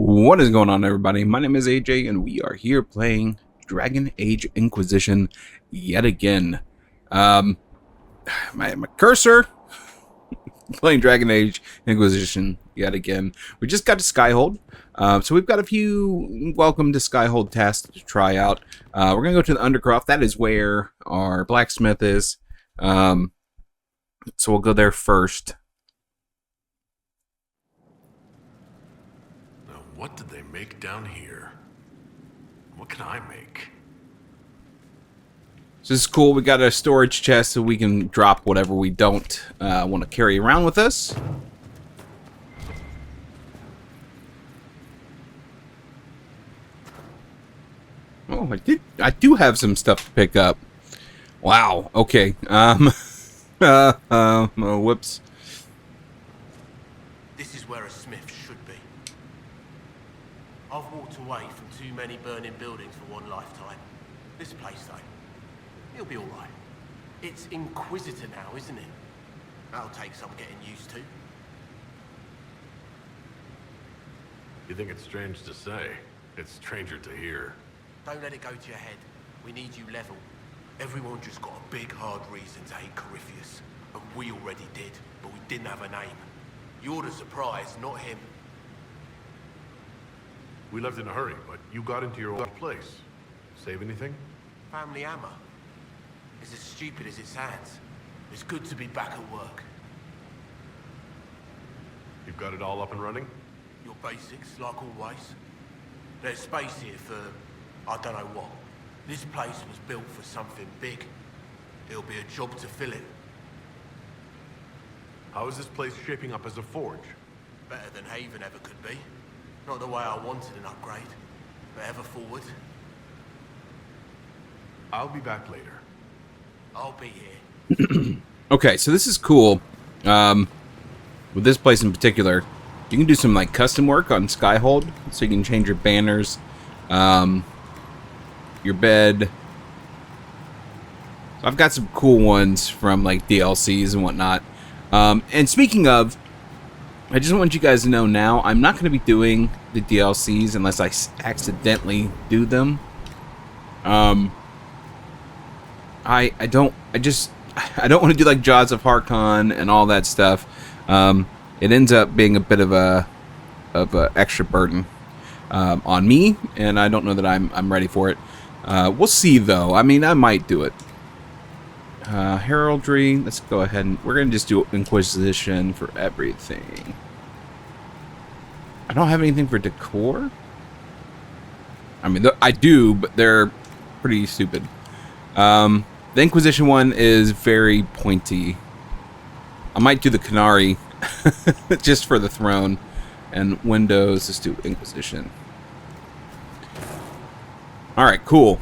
What is going on, everybody? My name is AJ, and we are here playing Dragon Age Inquisition yet again. My cursor playing Dragon Age Inquisition yet again. We just got to Skyhold, so we've got a few welcome to Skyhold tasks to try out. We're gonna go to the Undercroft. That is where our blacksmith is. So we'll go there first. What did they make down here? What can I make? So this is cool. We got a storage chest so we can drop whatever we don't want to carry around with us. Oh, I do have some stuff to pick up. Wow. Okay. Whoops. This is where a smith should be. I've walked away from too many burning buildings for one lifetime. This place, though, it'll be all right. It's Inquisitor now, isn't it? That'll take some getting used to. You think it's strange to say? It's stranger to hear. Don't let it go to your head. We need you level. Everyone just got a big, hard reason to hate Corypheus. And we already did, but we didn't have a name. You're the surprise, not him. We left in a hurry, but you got into your old place. Save anything? Family hammer. It's as stupid as it sounds. It's good to be back at work. You've got it all up and running? Your basics, like always. There's space here for, I don't know what. This place was built for something big. It'll be a job to fill it. How is this place shaping up as a forge? Better than Haven ever could be. Not the way I wanted an upgrade, but ever forward. I'll be back later. I'll be here. Okay, so this is cool. With this place in particular, you can do some like custom work on Skyhold, so you can change your banners, your bed. So I've got some cool ones from like DLCs and whatnot. And speaking of, I just want you guys to know now, I'm not going to be doing the DLCs unless I accidentally do them. I don't want to do like Jaws of Harkon and all that stuff. It ends up being a bit of a extra burden on me, and I don't know that I'm ready for it. We'll see though. I mean, I might do it. Heraldry. Let's go ahead and we're gonna just do Inquisition for everything. I don't have anything for decor. I mean, I do, but they're pretty stupid. The Inquisition one is very pointy. I might do the Canary just for the throne. And Windows, let's do Inquisition. Alright, cool.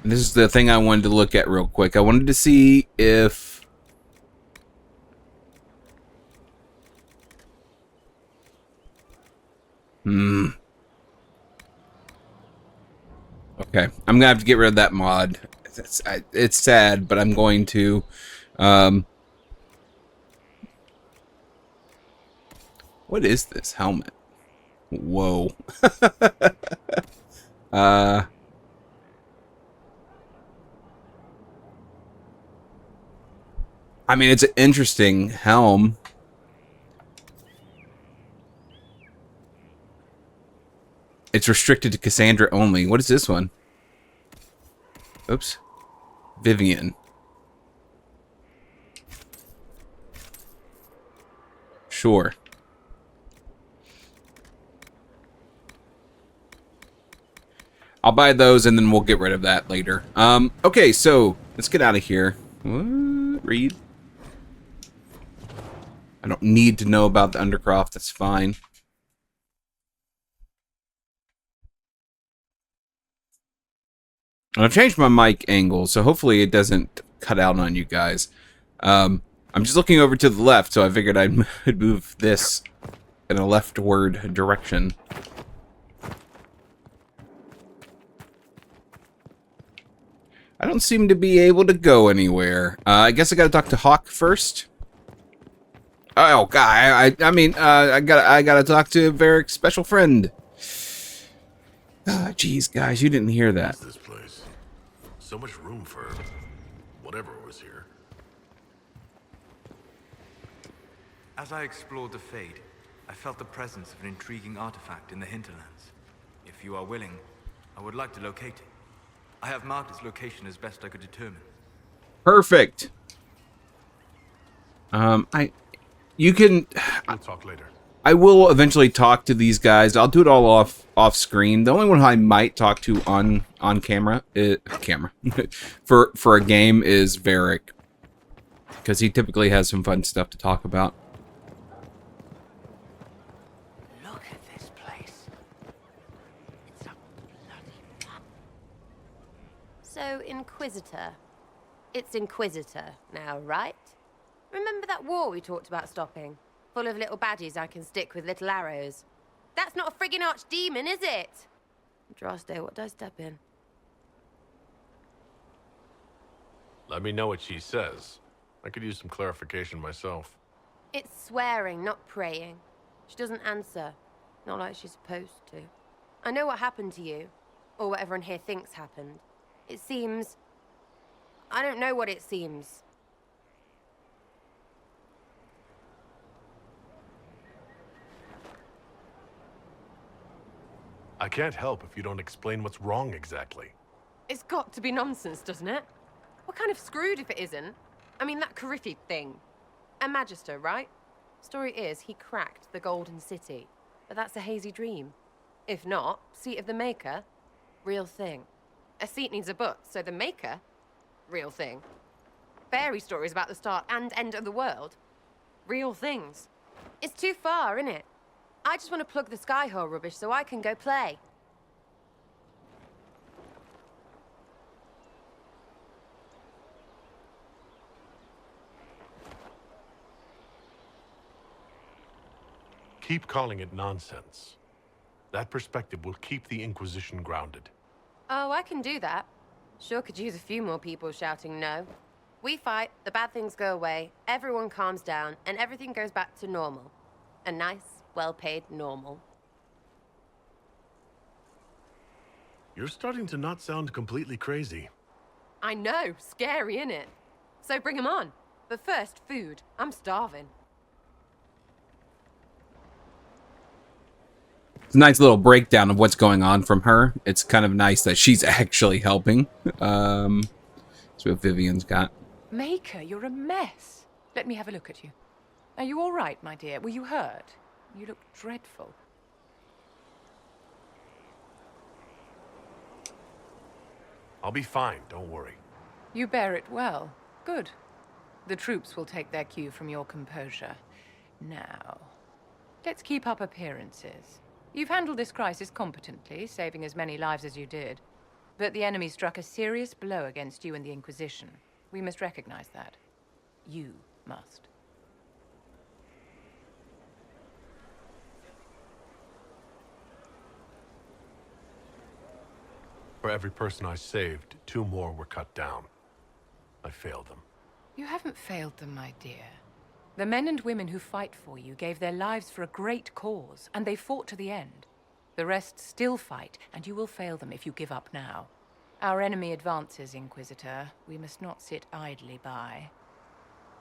This is the thing I wanted to look at real quick. I wanted to see if... Okay, I'm gonna have to get rid of that mod. It's sad, but I'm going to. What is this helmet? Whoa. I mean, it's an interesting helm. It's restricted to Cassandra only. What is this one? Oops. Vivian. Sure. I'll buy those and then we'll get rid of that later. Okay, so let's get out of here. What? Read. I don't need to know about the Undercroft. That's fine. I've changed my mic angle, so hopefully it doesn't cut out on you guys. I'm just looking over to the left, so I figured I'd move this in a leftward direction. I don't seem to be able to go anywhere. I guess I gotta talk to Hawk first. Oh God, I mean, I gotta talk to Varric's special friend. Ah, jeez, guys, you didn't hear that. What's this place? So much room for whatever was here. As I explored the Fade, I felt the presence of an intriguing artifact in the hinterlands. If you are willing, I would like to locate it. I have marked its location as best I could determine. Perfect. You can. We'll talk later. I will eventually talk to these guys. I'll do it all off screen. The only one I might talk to on camera for a game is Varric, because he typically has some fun stuff to talk about. Look at this place. It's a bloody... So, Inquisitor. It's Inquisitor now, right? Remember that war we talked about stopping? Full of little baddies I can stick with little arrows. That's not a friggin' archdemon, is it? Droste, what did I step in? Let me know what she says. I could use some clarification myself. It's swearing, not praying. She doesn't answer. Not like she's supposed to. I know what happened to you. Or what everyone here thinks happened. It seems... I don't know what it seems. I can't help if you don't explain what's wrong exactly. It's got to be nonsense, doesn't it? We're kind of screwed if it isn't. I mean, that Cariffi thing. A Magister, right? Story is, he cracked the Golden City. But that's a hazy dream. If not, Seat of the Maker, real thing. A seat needs a book, so the Maker, real thing. Fairy stories about the start and end of the world, real things. It's too far, innit? I just want to plug the Skyhold rubbish so I can go play. Keep calling it nonsense. That perspective will keep the Inquisition grounded. Oh, I can do that. Sure could use a few more people shouting no. We fight, the bad things go away, everyone calms down, and everything goes back to normal. A nice, well-paid normal. You're starting to not sound completely crazy. I know, scary, innit? So bring 'em on. But first, food. I'm starving. It's a nice little breakdown of what's going on from her. It's kind of nice that she's actually helping. That's what Vivian's got. Maker, you're a mess. Let me have a look at you. Are you all right, my dear? Were you hurt? You look dreadful. I'll be fine, don't worry. You bear it well. Good. The troops will take their cue from your composure. Now, let's keep up appearances. You've handled this crisis competently, saving as many lives as you did. But the enemy struck a serious blow against you and the Inquisition. We must recognize that. You must. For every person I saved, 2 more were cut down. I failed them. You haven't failed them, my dear. The men and women who fight for you gave their lives for a great cause, and they fought to the end. The rest still fight, and you will fail them if you give up now. Our enemy advances, Inquisitor. We must not sit idly by.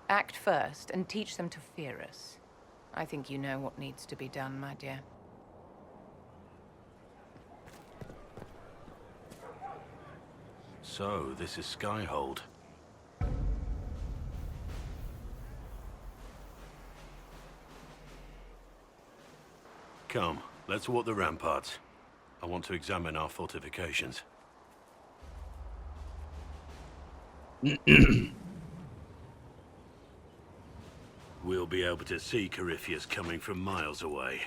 Act first, and teach them to fear us. I think you know what needs to be done, my dear. So, this is Skyhold. Come, let's walk the ramparts. I want to examine our fortifications. We'll be able to see Corypheus coming from miles away.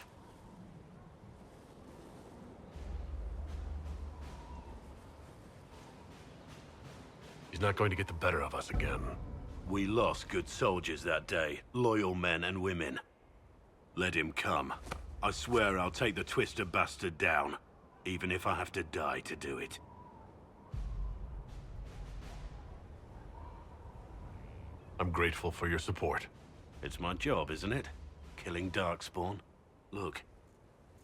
He's not going to get the better of us again. We lost good soldiers that day, loyal men and women. Let him come. I swear I'll take the twister bastard down, even if I have to die to do it. I'm grateful for your support. It's my job, isn't it? Killing Darkspawn. Look,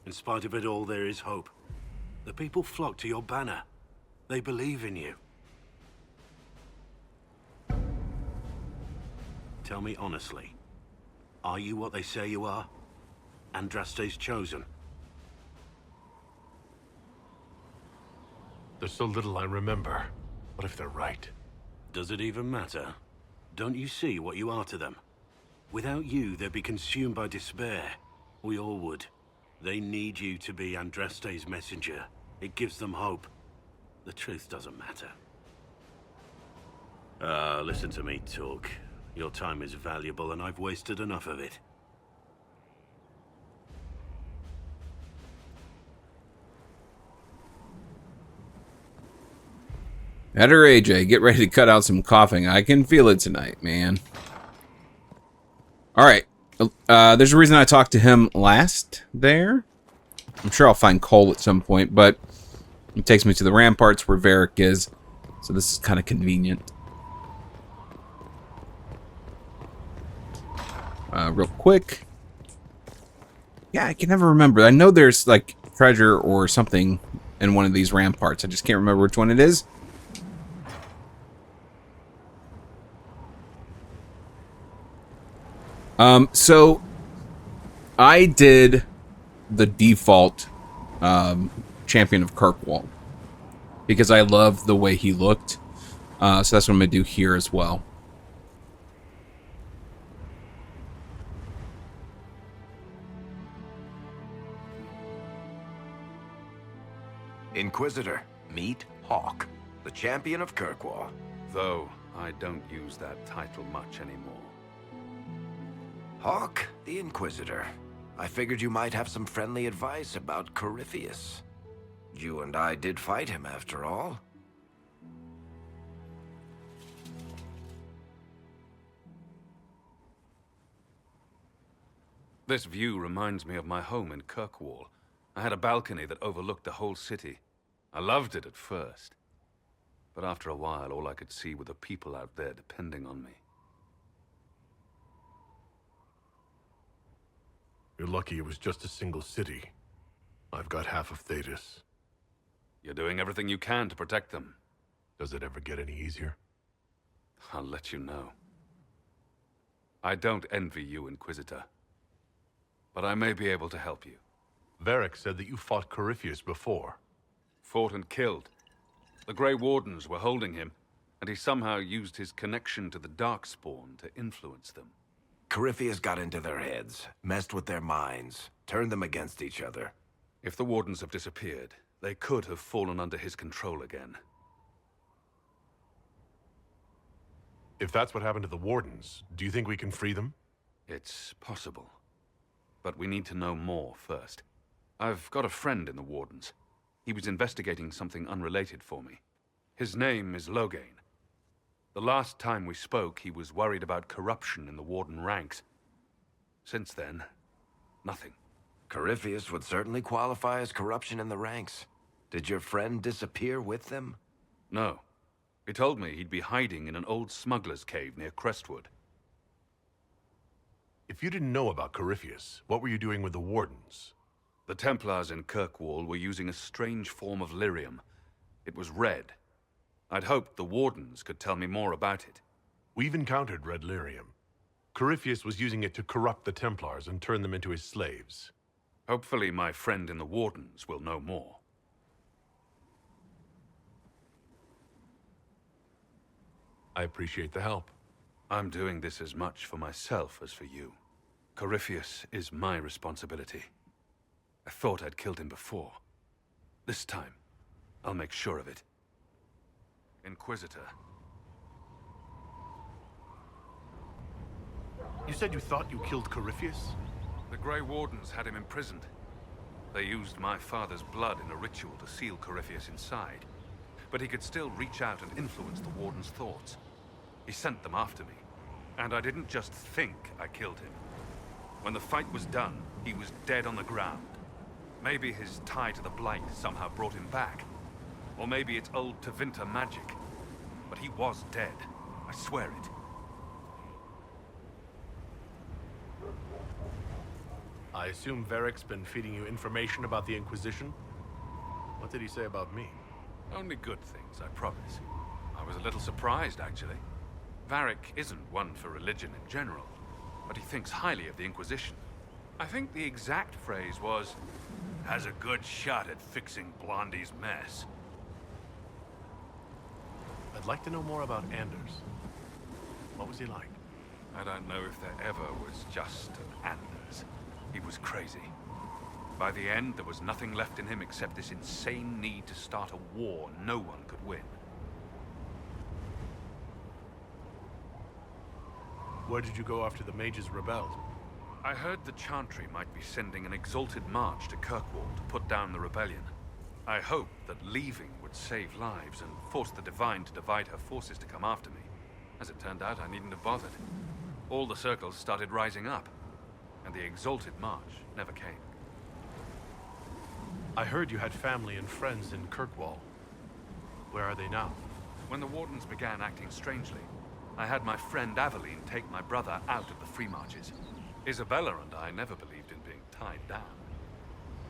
in spite of it all, there is hope. The people flock to your banner. They believe in you. Tell me honestly, are you what they say you are? Andraste's chosen? There's so little I remember. What if they're right? Does it even matter? Don't you see what you are to them? Without you, they'd be consumed by despair. We all would. They need you to be Andraste's messenger. It gives them hope. The truth doesn't matter. Listen to me talk. Your time is valuable and I've wasted enough of it. Editor AJ, get ready to cut out some coughing. I can feel it tonight, man. Alright. There's a reason I talked to him last there. I'm sure I'll find Cole at some point, but it takes me to the ramparts where Varric is. So this is kind of convenient. Real quick. Yeah, I can never remember. I know there's like treasure or something in one of these ramparts. I just can't remember which one it is. So I did the default champion of Kirkwall because I love the way he looked. So that's what I'm gonna do here as well. Inquisitor, meet Hawk, the champion of Kirkwall. Though I don't use that title much anymore. Hawk, the Inquisitor. I figured you might have some friendly advice about Corypheus. You and I did fight him, after all. This view reminds me of my home in Kirkwall. I had a balcony that overlooked the whole city. I loved it at first. But after a while, all I could see were the people out there depending on me. You're lucky it was just a single city. I've got half of Thetis. You're doing everything you can to protect them. Does it ever get any easier? I'll let you know. I don't envy you, Inquisitor. But I may be able to help you. Varric said that you fought Corypheus before. Fought and killed. The Grey Wardens were holding him, and he somehow used his connection to the Darkspawn to influence them. Corypheus got into their heads, messed with their minds, turned them against each other. If the Wardens have disappeared, they could have fallen under his control again. If that's what happened to the Wardens, do you think we can free them? It's possible. But we need to know more first. I've got a friend in the Wardens. He was investigating something unrelated for me. His name is Loghain. The last time we spoke, he was worried about corruption in the Warden ranks. Since then, nothing. Corypheus would certainly qualify as corruption in the ranks. Did your friend disappear with them? No. He told me he'd be hiding in an old smuggler's cave near Crestwood. If you didn't know about Corypheus, what were you doing with the Wardens? The Templars in Kirkwall were using a strange form of lyrium. It was red. I'd hoped the Wardens could tell me more about it. We've encountered red lyrium. Corypheus was using it to corrupt the Templars and turn them into his slaves. Hopefully my friend in the Wardens will know more. I appreciate the help. I'm doing this as much for myself as for you. Corypheus is my responsibility. I thought I'd killed him before. This time, I'll make sure of it. Inquisitor. You said you thought you killed Corypheus? The Grey Wardens had him imprisoned. They used my father's blood in a ritual to seal Corypheus inside. But he could still reach out and influence the Warden's thoughts. He sent them after me. And I didn't just think I killed him. When the fight was done, he was dead on the ground. Maybe his tie to the Blight somehow brought him back. Or maybe it's old Tevinter magic. But he was dead. I swear it. I assume Varric's been feeding you information about the Inquisition? What did he say about me? Only good things, I promise. I was a little surprised, actually. Varric isn't one for religion in general, but he thinks highly of the Inquisition. I think the exact phrase was, has a good shot at fixing Blondie's mess. I'd like to know more about Anders. What was he like? I don't know if there ever was just an Anders. He was crazy. By the end, there was nothing left in him except this insane need to start a war no one could win. Where did you go after the mages rebelled? I heard the Chantry might be sending an exalted march to Kirkwall to put down the rebellion. I hoped that leaving would save lives and force the Divine to divide her forces to come after me. As it turned out, I needn't have bothered. All the circles started rising up, and the exalted march never came. I heard you had family and friends in Kirkwall. Where are they now? When the Wardens began acting strangely, I had my friend Aveline take my brother out of the Free Marches. Isabella and I never believed in being tied down.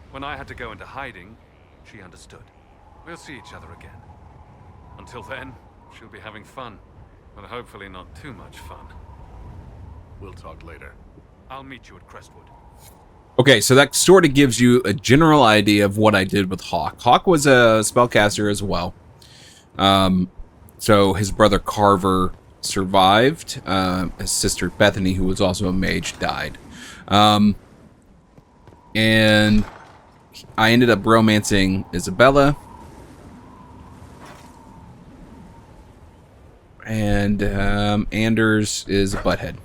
When I had to go into hiding, she understood. We'll see each other again. Until then, she'll be having fun, but hopefully not too much fun. We'll talk later. I'll meet you at Crestwood. Okay, so that sort of gives you a general idea of what I did with Hawk. Hawk was a spellcaster as well. So his brother Carver survived. His sister Bethany, who was also a mage, died. And I ended up romancing Isabella. And Anders is a butthead.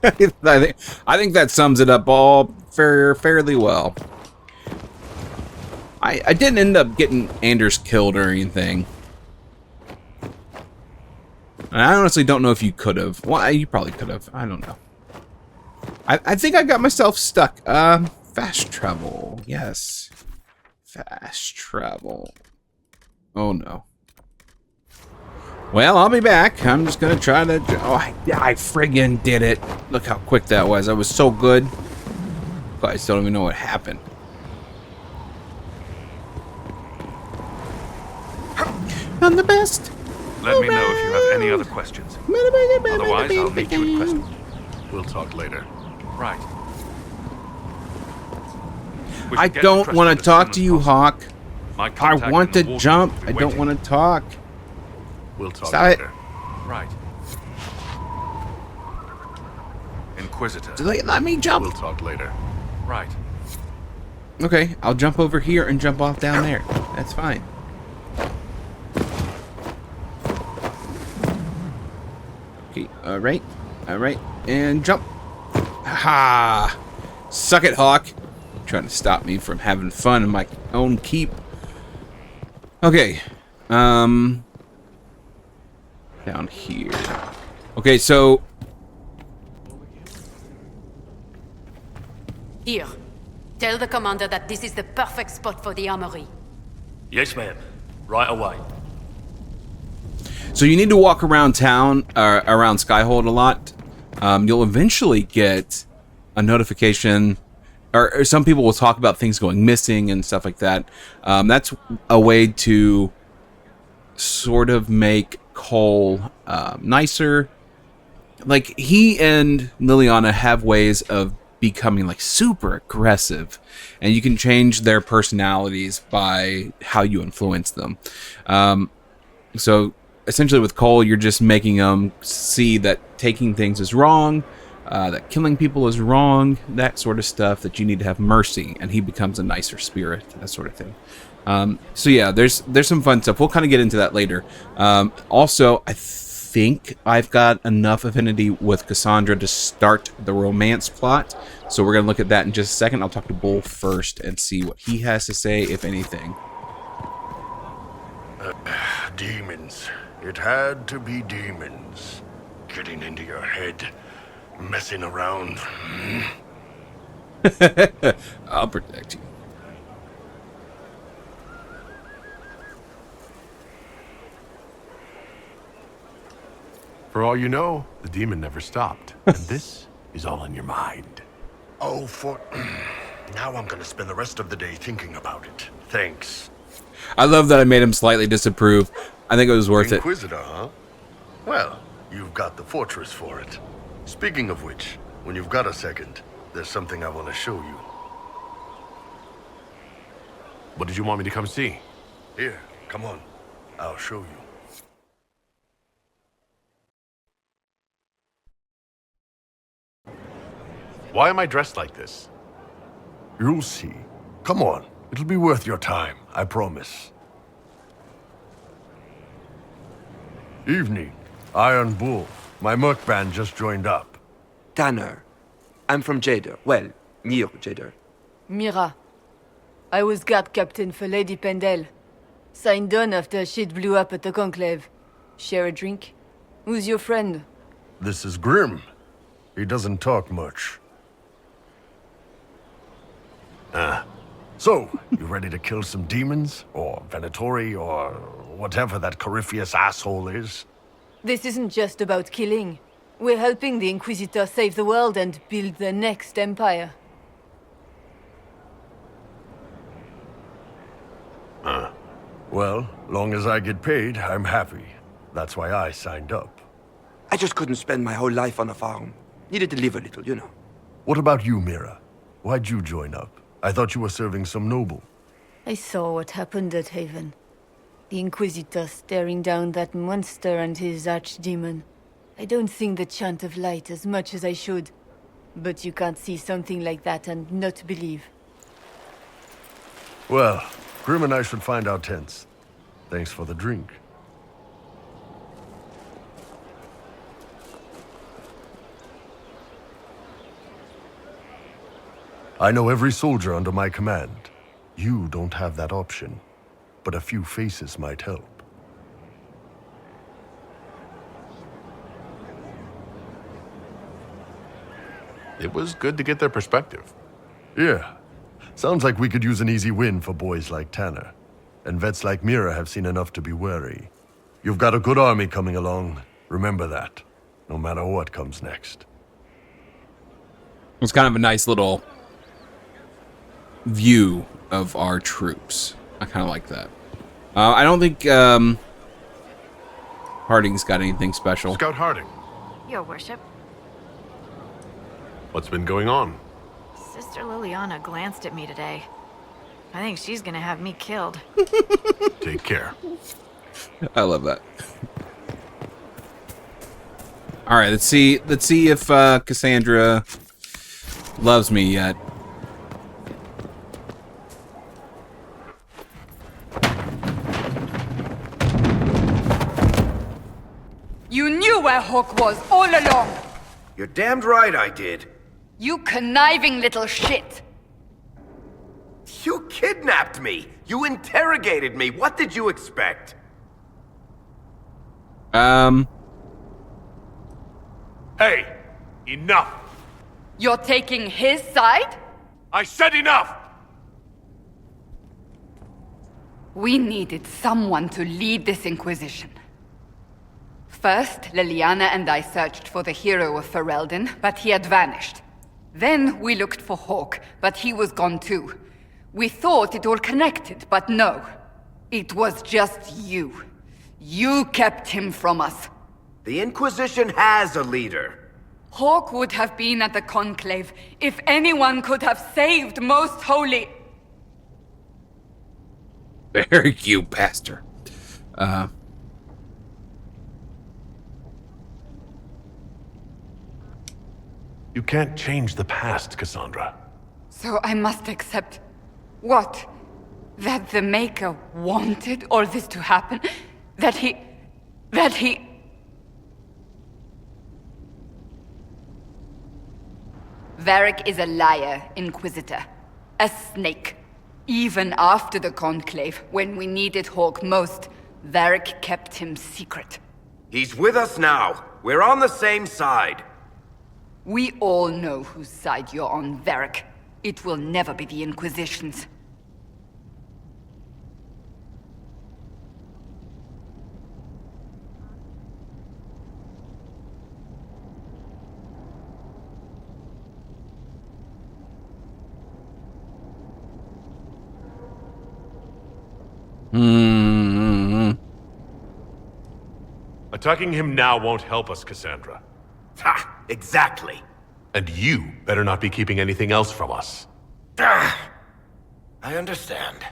I think that sums it up all fairly well. I didn't end up getting Anders killed or anything. And I honestly don't know if you could have. Well, you probably could have. I don't know. I think I got myself stuck. Fast travel. Yes. Fast travel. Oh, no. Well, I'll be back. I'm just going to try to... Oh, I friggin' did it. Look how quick that was. I was so good. I still don't even know what happened. I'm the best. Let me know if you have any other questions. Otherwise, I'll meet you at Crestwood. We'll talk later. Right. I don't want to talk to you, Hawk. I want to jump. I don't want to talk. We'll talk Stop later. Right. Inquisitor. Let me jump. We'll talk later. Right. Okay, I'll jump over here and jump off down there. That's fine. Okay, alright, and jump. Ha! Suck it, Hawk. Trying to stop me from having fun in my own keep. Okay, down here. Okay, so... Here. Tell the commander that this is the perfect spot for the armory. Yes, ma'am. Right away. So you need to walk around town, around Skyhold a lot. You'll eventually get a notification, or some people will talk about things going missing and stuff like that. That's a way to sort of make Cole nicer. Like, he and Leliana have ways of becoming like super aggressive, and you can change their personalities by how you influence them. So essentially with Cole, you're just making them see that taking things is wrong, that killing people is wrong, that sort of stuff, that you need to have mercy, and he becomes a nicer spirit, that sort of thing. So yeah, there's some fun stuff. We'll kind of get into that later. Also, I think I've got enough affinity with Cassandra to start the romance plot, so we're gonna look at that in just a second. I'll talk to Bull first and see what he has to say, if anything. Demons. It had to be demons. Getting into your head. Messing around. I'll protect you. For all you know, the demon never stopped. And this is all in your mind. Oh, for... Now I'm gonna spend the rest of the day thinking about it. Thanks. I love that I made him slightly disapprove. I think it was worth it. Inquisitor, huh? Well, you've got the fortress for it. Speaking of which, when you've got a second, there's something I want to show you. What did you want me to come see? Here, come on. I'll show you. Why am I dressed like this? You'll see. Come on. It'll be worth your time, I promise. Evening. Iron Bull. My merc band just joined up. Tanner. I'm from Jader. Well, near Jader. Mira. I was guard captain for Lady Pendel. Signed on after shit blew up at the Conclave. Share a drink? Who's your friend? This is Grim. He doesn't talk much. So, you ready to kill some demons? Or Venatori, or whatever that Corypheus asshole is? This isn't just about killing. We're helping the Inquisitor save the world and build the next empire. Well, long as I get paid, I'm happy. That's why I signed up. I just couldn't spend my whole life on a farm. Needed to live a little, you know. What about you, Mira? Why'd you join up? I thought you were serving some noble. I saw what happened at Haven. The Inquisitor staring down that monster and his archdemon. I don't sing the chant of light as much as I should. But you can't see something like that and not believe. Well, Grim and I should find our tents. Thanks for the drink. I know every soldier under my command. You don't have that option, but a few faces might help. It was good to get their perspective. Yeah. Sounds like we could use an easy win for boys like Tanner. And vets like Mira have seen enough to be wary. You've got a good army coming along. Remember that, no matter what comes next. It's kind of a nice little view of our troops. I kind of like that. I don't think Harding's got anything special. Scout Harding, Your worship. what's been going on? Sister Leliana glanced at me today. I think she's gonna have me killed. Take care. I love that. All right, let's see if Cassandra loves me yet. You knew where Hawk was all along! You're damned right I did. You conniving little shit! You kidnapped me! You interrogated me! What did you expect? Hey, enough! You're taking his side? I said enough! We needed someone to lead this Inquisition. First, Leliana and I searched for the hero of Ferelden, but he had vanished. Then we looked for Hawk, but he was gone too. We thought it all connected, but no. It was just you. You kept him from us. The Inquisition has a leader. Hawk would have been at the Conclave if anyone could have saved Most Holy. Very cute, Pastor. You can't change the past, Cassandra. So I must accept... what? That the Maker wanted all this to happen? That he... Varric is a liar, Inquisitor. A snake. Even after the Conclave, when we needed Hawk most, Varric kept him secret. He's with us now. We're on the same side. We all know whose side you're on, Varric. It will never be the Inquisition's. Attacking him now won't help us, Cassandra. Ha! Exactly. And you better not be keeping anything else from us. I understand.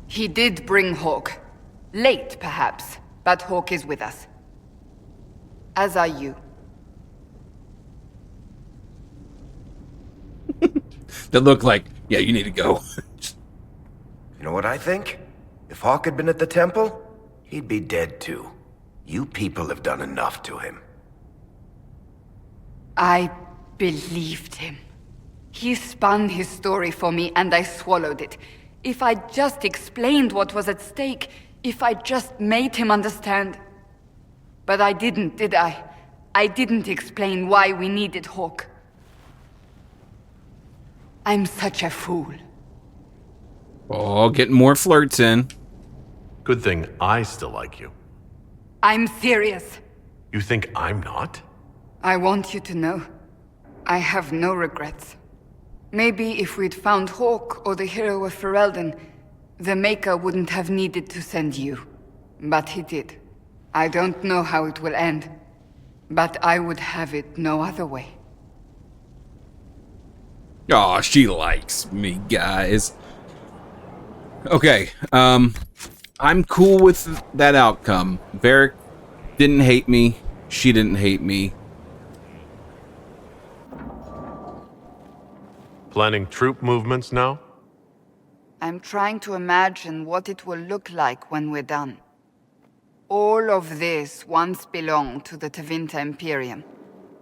He did bring Hawk. Late, perhaps, but Hawk is with us. As are you. That look like, yeah, you need to go. You know what I think? If Hawk had been at the temple, he'd be dead too. You people have done enough to him. I believed him. He spun his story for me and I swallowed it. If I just explained what was at stake, if I just made him understand. But I didn't, did I? I didn't explain why we needed Hawk. I'm such a fool. Oh, getting more flirts in. Good thing I still like you. I'm serious. You think I'm not? I want you to know. I have no regrets. Maybe if we'd found Hawk or the hero of Ferelden, the Maker wouldn't have needed to send you. But he did. I don't know how it will end, but I would have it no other way. Aw, she likes me, guys. Okay, I'm cool with that outcome. Varric didn't hate me. She didn't hate me. Planning troop movements now? I'm trying to imagine what it will look like when we're done. All of this once belonged to the Tevinter Imperium.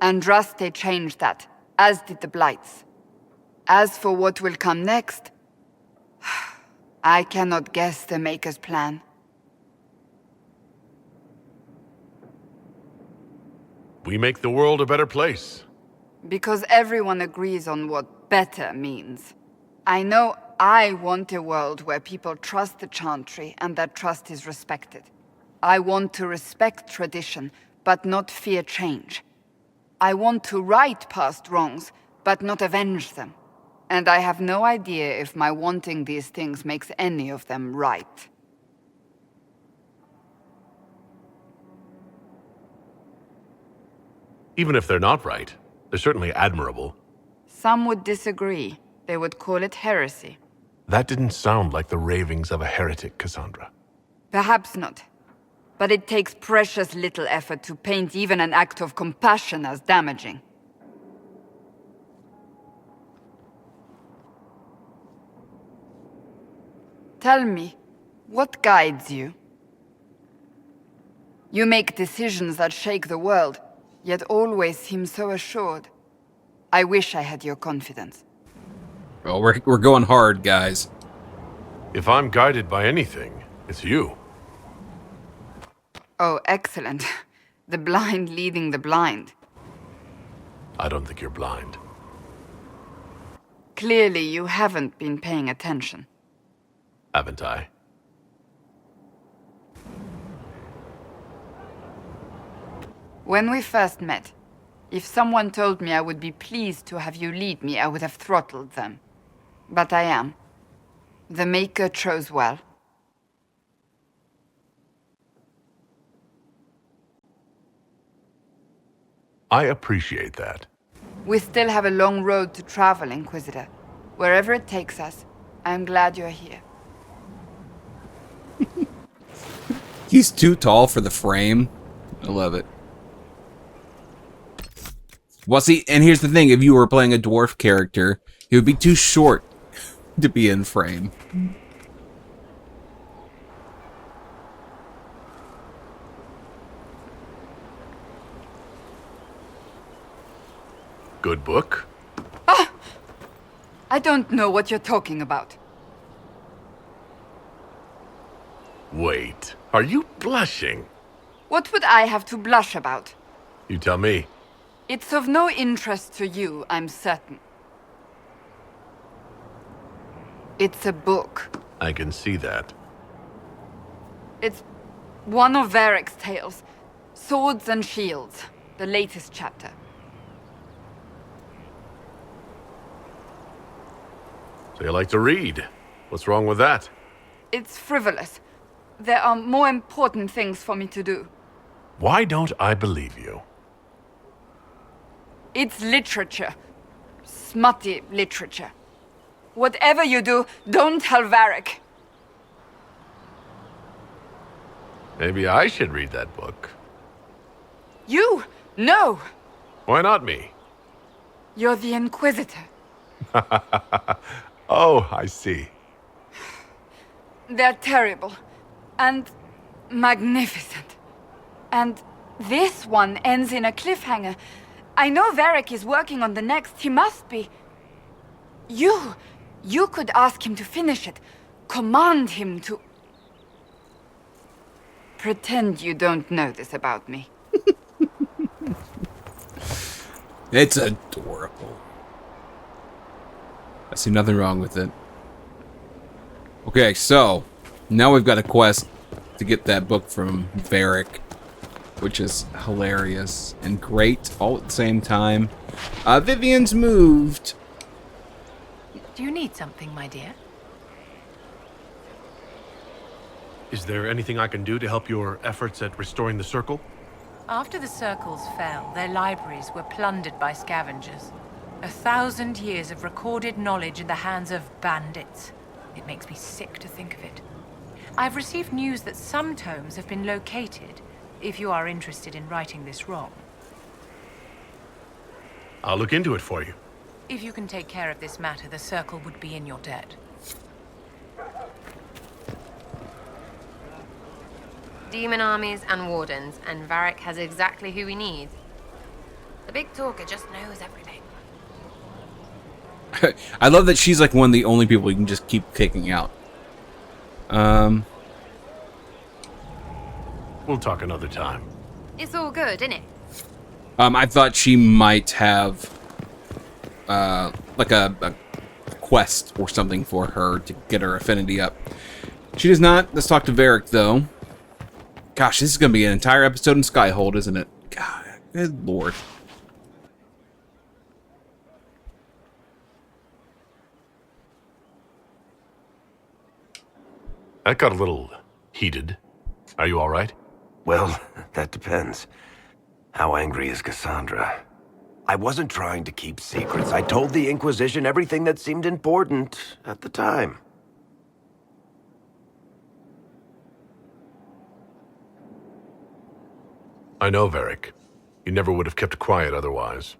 Andraste changed that, as did the Blights. As for what will come next, I cannot guess the Maker's plan. We make the world a better place. Because everyone agrees on what better means. I know I want a world where people trust the Chantry and that trust is respected. I want to respect tradition, but not fear change. I want to right past wrongs, but not avenge them. And I have no idea if my wanting these things makes any of them right. Even if they're not right, they're certainly admirable. Some would disagree. They would call it heresy. That didn't sound like the ravings of a heretic, Cassandra. Perhaps not. But it takes precious little effort to paint even an act of compassion as damaging. Tell me, what guides you? You make decisions that shake the world, yet always seem so assured. I wish I had your confidence. Well, we're going hard, guys. If I'm guided by anything, it's you. Oh, excellent. The blind leading the blind. I don't think you're blind. Clearly, you haven't been paying attention. Haven't I? When we first met, if someone told me I would be pleased to have you lead me, I would have throttled them. But I am. The Maker chose well. I appreciate that. We still have a long road to travel, Inquisitor. Wherever it takes us, I'm glad you're here. He's too tall for the frame. I love it. Well, see, and here's the thing. If you were playing a dwarf character, he would be too short to be in frame. Good book? Ah! I don't know what you're talking about. Wait, are you blushing? What would I have to blush about? You tell me. It's of no interest to you, I'm certain. It's a book. I can see that. It's one of Varric's tales. Swords and Shields, the latest chapter. So you like to read? What's wrong with that? It's frivolous. There are more important things for me to do. Why don't I believe you? It's literature. Smutty literature. Whatever you do, don't tell Varric. Maybe I should read that book. You? No! Why not me? You're the Inquisitor. Oh, I see. They're terrible. And magnificent. And this one ends in a cliffhanger. I know Varric is working on the next. He must be. You could ask him to finish it. Command him to... Pretend you don't know this about me. It's adorable. I see nothing wrong with it. Okay, so now we've got a quest to get that book from Varric, which is hilarious and great all at the same time. Vivian's moved. Do you need something, my dear? Is there anything I can do to help your efforts at restoring the circle? After the circles fell, their libraries were plundered by scavengers. 1,000 years of recorded knowledge in the hands of bandits. It makes me sick to think of it. I've received news that some tomes have been located, if you are interested in righting this wrong. I'll look into it for you. If you can take care of this matter, the circle would be in your debt. Demon armies and wardens, and Varric has exactly who he needs. The big talker just knows everything. I love that she's like one of the only people you can just keep kicking out. We'll talk another time. It's all good, isn't it? I thought she might have like a quest or something for her to get her affinity up. She does not. Let's talk to Varric, though. Gosh, this is going to be an entire episode in Skyhold, isn't it? God, good lord. That got a little heated. Are you all right? Well, that depends. How angry is Cassandra? I wasn't trying to keep secrets. I told the Inquisition everything that seemed important at the time. I know, Varric. You never would have kept quiet otherwise.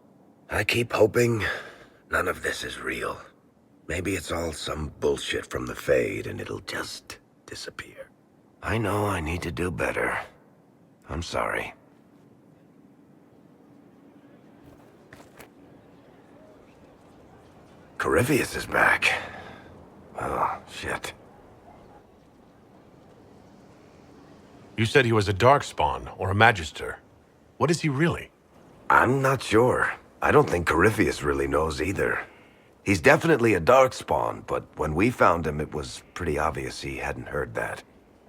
I keep hoping none of this is real. Maybe it's all some bullshit from the Fade and it'll just disappear. I know I need to do better. I'm sorry. Corypheus is back. Oh, shit. You said he was a Darkspawn or a Magister. What is he really? I'm not sure. I don't think Corypheus really knows either. He's definitely a Darkspawn, but when we found him, it was pretty obvious he hadn't heard that.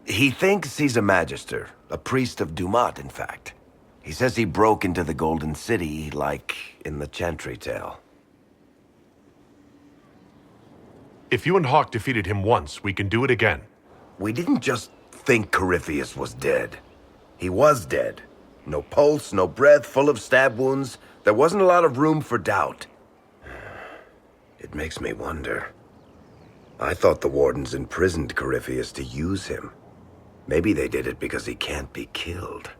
He thinks he's a Magister, a priest of Dumat, in fact. He says he broke into the Golden City, like in the Chantry tale. If you and Hawk defeated him once, we can do it again. We didn't just think Corypheus was dead. He was dead. No pulse, no breath, full of stab wounds. There wasn't a lot of room for doubt. It makes me wonder. I thought the Wardens imprisoned Corypheus to use him. Maybe they did it because he can't be killed.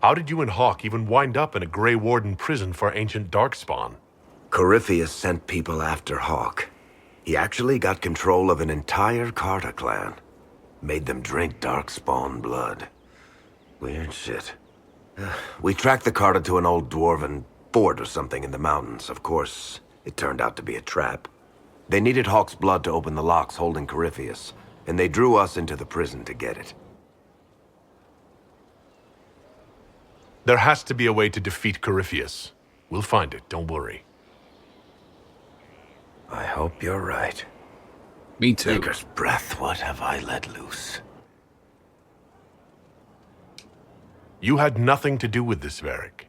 How did you and Hawk even wind up in a Grey Warden prison for ancient Darkspawn? Corypheus sent people after Hawk. He actually got control of an entire Carta clan. Made them drink Darkspawn blood. Weird shit. We tracked the Carta to an old dwarven fort or something in the mountains. Of course, it turned out to be a trap. They needed Hawk's blood to open the locks holding Corypheus, and they drew us into the prison to get it. There has to be a way to defeat Corypheus. We'll find it, don't worry. I hope you're right. Me too. Maker's breath, what have I let loose? You had nothing to do with this, Varric.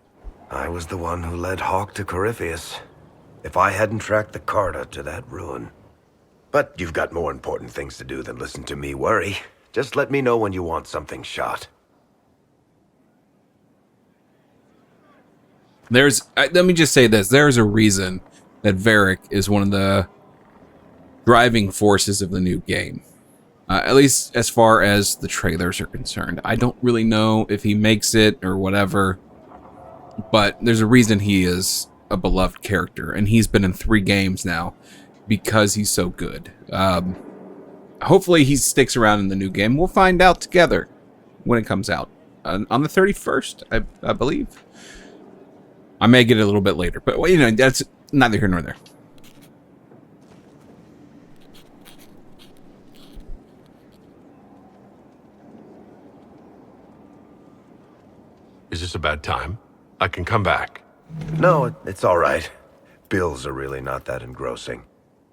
I was the one who led Hawk to Corypheus. if I hadn't tracked the Carta to that ruin. But you've got more important things to do than listen to me worry. Just let me know when you want something shot. Let me just say this. There's a reason that Varric is one of the driving forces of the new game. At least as far as the trailers are concerned. I don't really know if he makes it or whatever, but there's a reason he is a beloved character, and he's been in 3 games now because he's so good. Hopefully he sticks around in the new game. We'll find out together when it comes out. On the 31st, I believe. I may get it a little bit later, but you know, that's neither here nor there. Is this a bad time? I can come back. No, it's all right. Bills are really not that engrossing.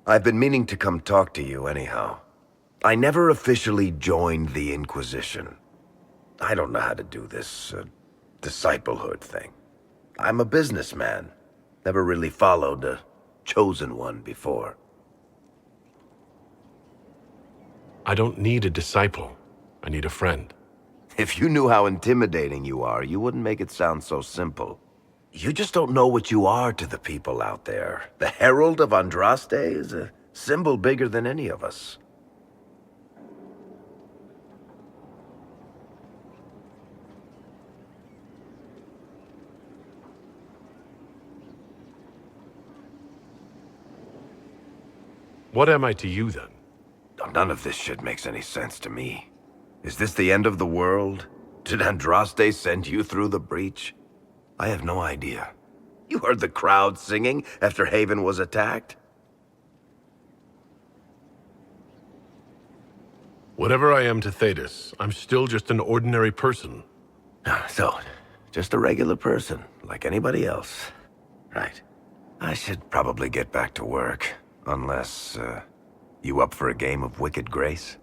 I've been meaning to come talk to you anyhow. I never officially joined the Inquisition. I don't know how to do this disciplehood thing. I'm a businessman. Never really followed a chosen one before. I don't need a disciple. I need a friend. If you knew how intimidating you are, you wouldn't make it sound so simple. You just don't know what you are to the people out there. The Herald of Andraste is a symbol bigger than any of us. What am I to you, then? None of this shit makes any sense to me. Is this the end of the world? Did Andraste send you through the breach? I have no idea. You heard the crowd singing after Haven was attacked? Whatever I am to Thetis, I'm still just an ordinary person. So, just a regular person, like anybody else. Right. I should probably get back to work. Unless, you up for a game of Wicked Grace?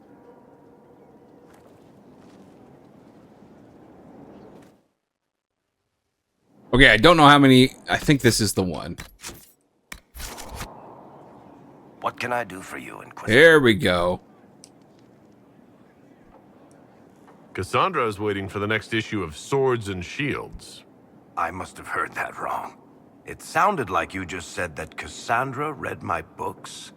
Okay, I don't know how many. I think this is the one. What can I do for you, Inquisitor? Here we go. Cassandra is waiting for the next issue of Swords and Shields. I must have heard that wrong. It sounded like you just said that Cassandra read my books.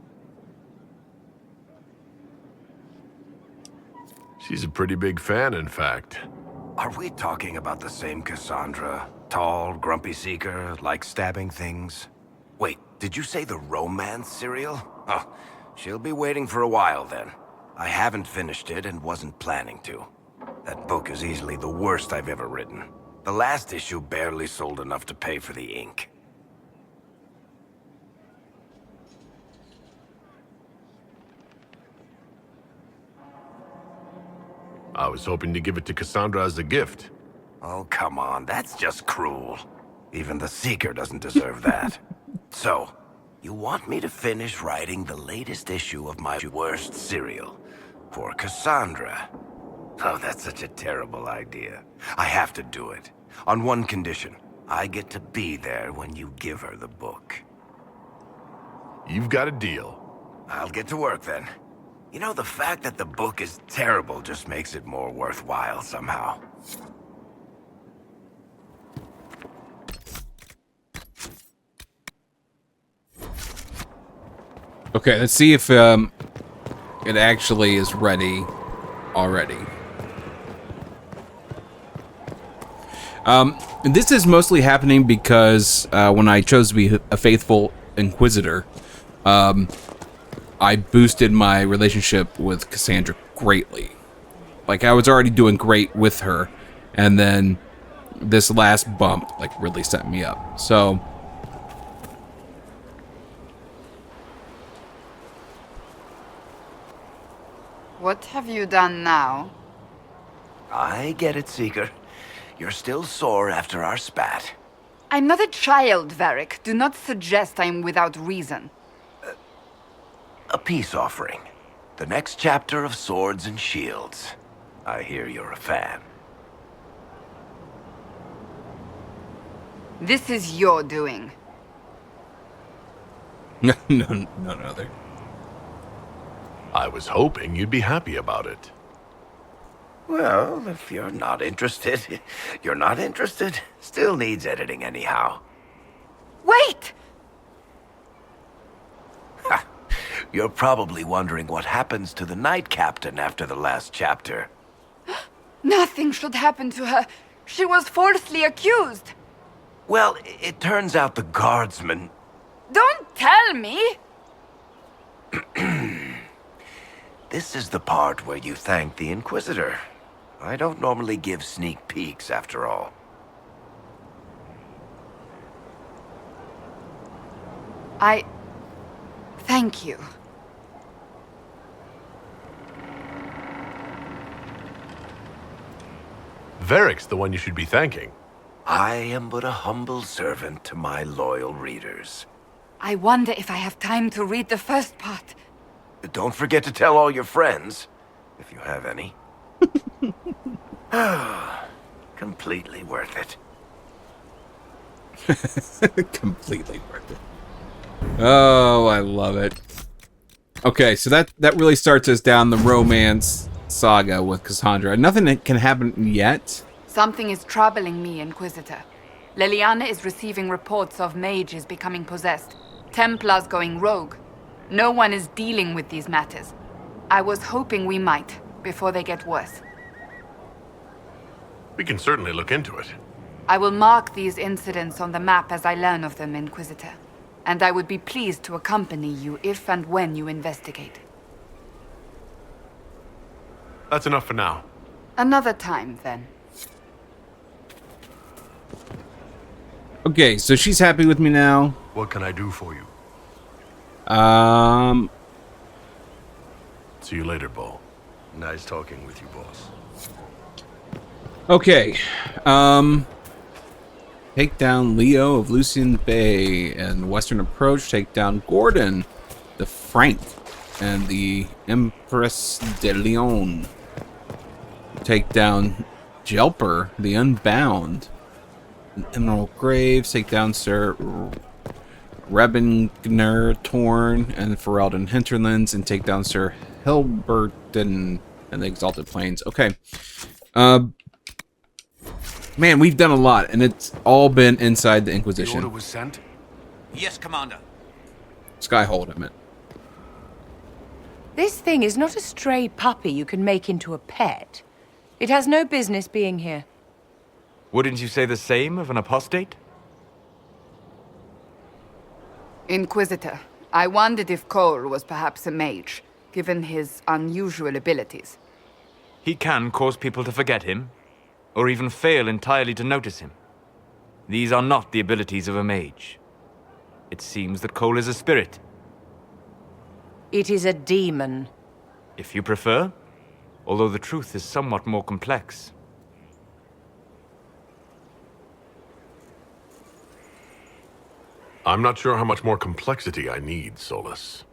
She's a pretty big fan, in fact. Are we talking about the same Cassandra? Tall, grumpy seeker, like stabbing things? Wait, did you say the romance serial? Oh, she'll be waiting for a while then. I haven't finished it and wasn't planning to. That book is easily the worst I've ever written. The last issue barely sold enough to pay for the ink. I was hoping to give it to Cassandra as a gift. Oh, come on, that's just cruel. Even the Seeker doesn't deserve that. So, you want me to finish writing the latest issue of my worst serial for Cassandra? Oh, that's such a terrible idea. I have to do it. On one condition. I get to be there when you give her the book. You've got a deal. I'll get to work then. You know, the fact that the book is terrible just makes it more worthwhile somehow. Okay, let's see if it actually is ready already. This is mostly happening because when I chose to be a faithful Inquisitor, I boosted my relationship with Cassandra greatly. Like, I was already doing great with her, and then this last bump, like, really set me up. So, what have you done now? I get it, Seeker. You're still sore after our spat. I'm not a child, Varric. Do not suggest I'm without reason. A peace offering. The next chapter of Swords and Shields. I hear you're a fan. This is your doing. No. I was hoping you'd be happy about it. Well, if you're not interested, you're not interested. Still needs editing anyhow. Wait! You're probably wondering what happens to the Knight Captain after the last chapter. Nothing should happen to her. She was falsely accused. Well, it turns out the guardsman... Don't tell me! This is the part where you thank the Inquisitor. I don't normally give sneak peeks, after all. Thank you. Varric's the one you should be thanking. I am but a humble servant to my loyal readers. I wonder if I have time to read the first part. Don't forget to tell all your friends, if you have any. Completely worth it. Completely worth it. Oh, I love it. Okay, so that really starts us down the romance saga with Cassandra. Nothing can happen yet. Something is troubling me, Inquisitor. Leliana is receiving reports of mages becoming possessed, Templars going rogue. No one is dealing with these matters. I was hoping we might, before they get worse. We can certainly look into it. I will mark these incidents on the map as I learn of them, Inquisitor. And I would be pleased to accompany you if and when you investigate. That's enough for now. Another time, then. Okay, so she's happy with me now. What can I do for you? See you later, Bo. Nice talking with you, boss. Okay. Take down Leo of Lucian Bay and Western Approach. Take down Gordon, the Frank, and the Empress de Leon. Take down Jelper, the Unbound. Emerald Graves. Take down Sir Rebengner Torn and Ferelden Hinterlands, and take down Sir Hilberton and the Exalted Plains. Okay. Man, we've done a lot, and it's all been inside the Inquisition. The order was sent? Yes, Commander. Skyhold, I meant. This thing is not a stray puppy you can make into a pet. It has no business being here. Wouldn't you say the same of an apostate? Inquisitor, I wondered if Cole was perhaps a mage, given his unusual abilities. He can cause people to forget him, or even fail entirely to notice him. These are not the abilities of a mage. It seems that Cole is a spirit. It is a demon. If you prefer, although the truth is somewhat more complex. I'm not sure how much more complexity I need, Solus.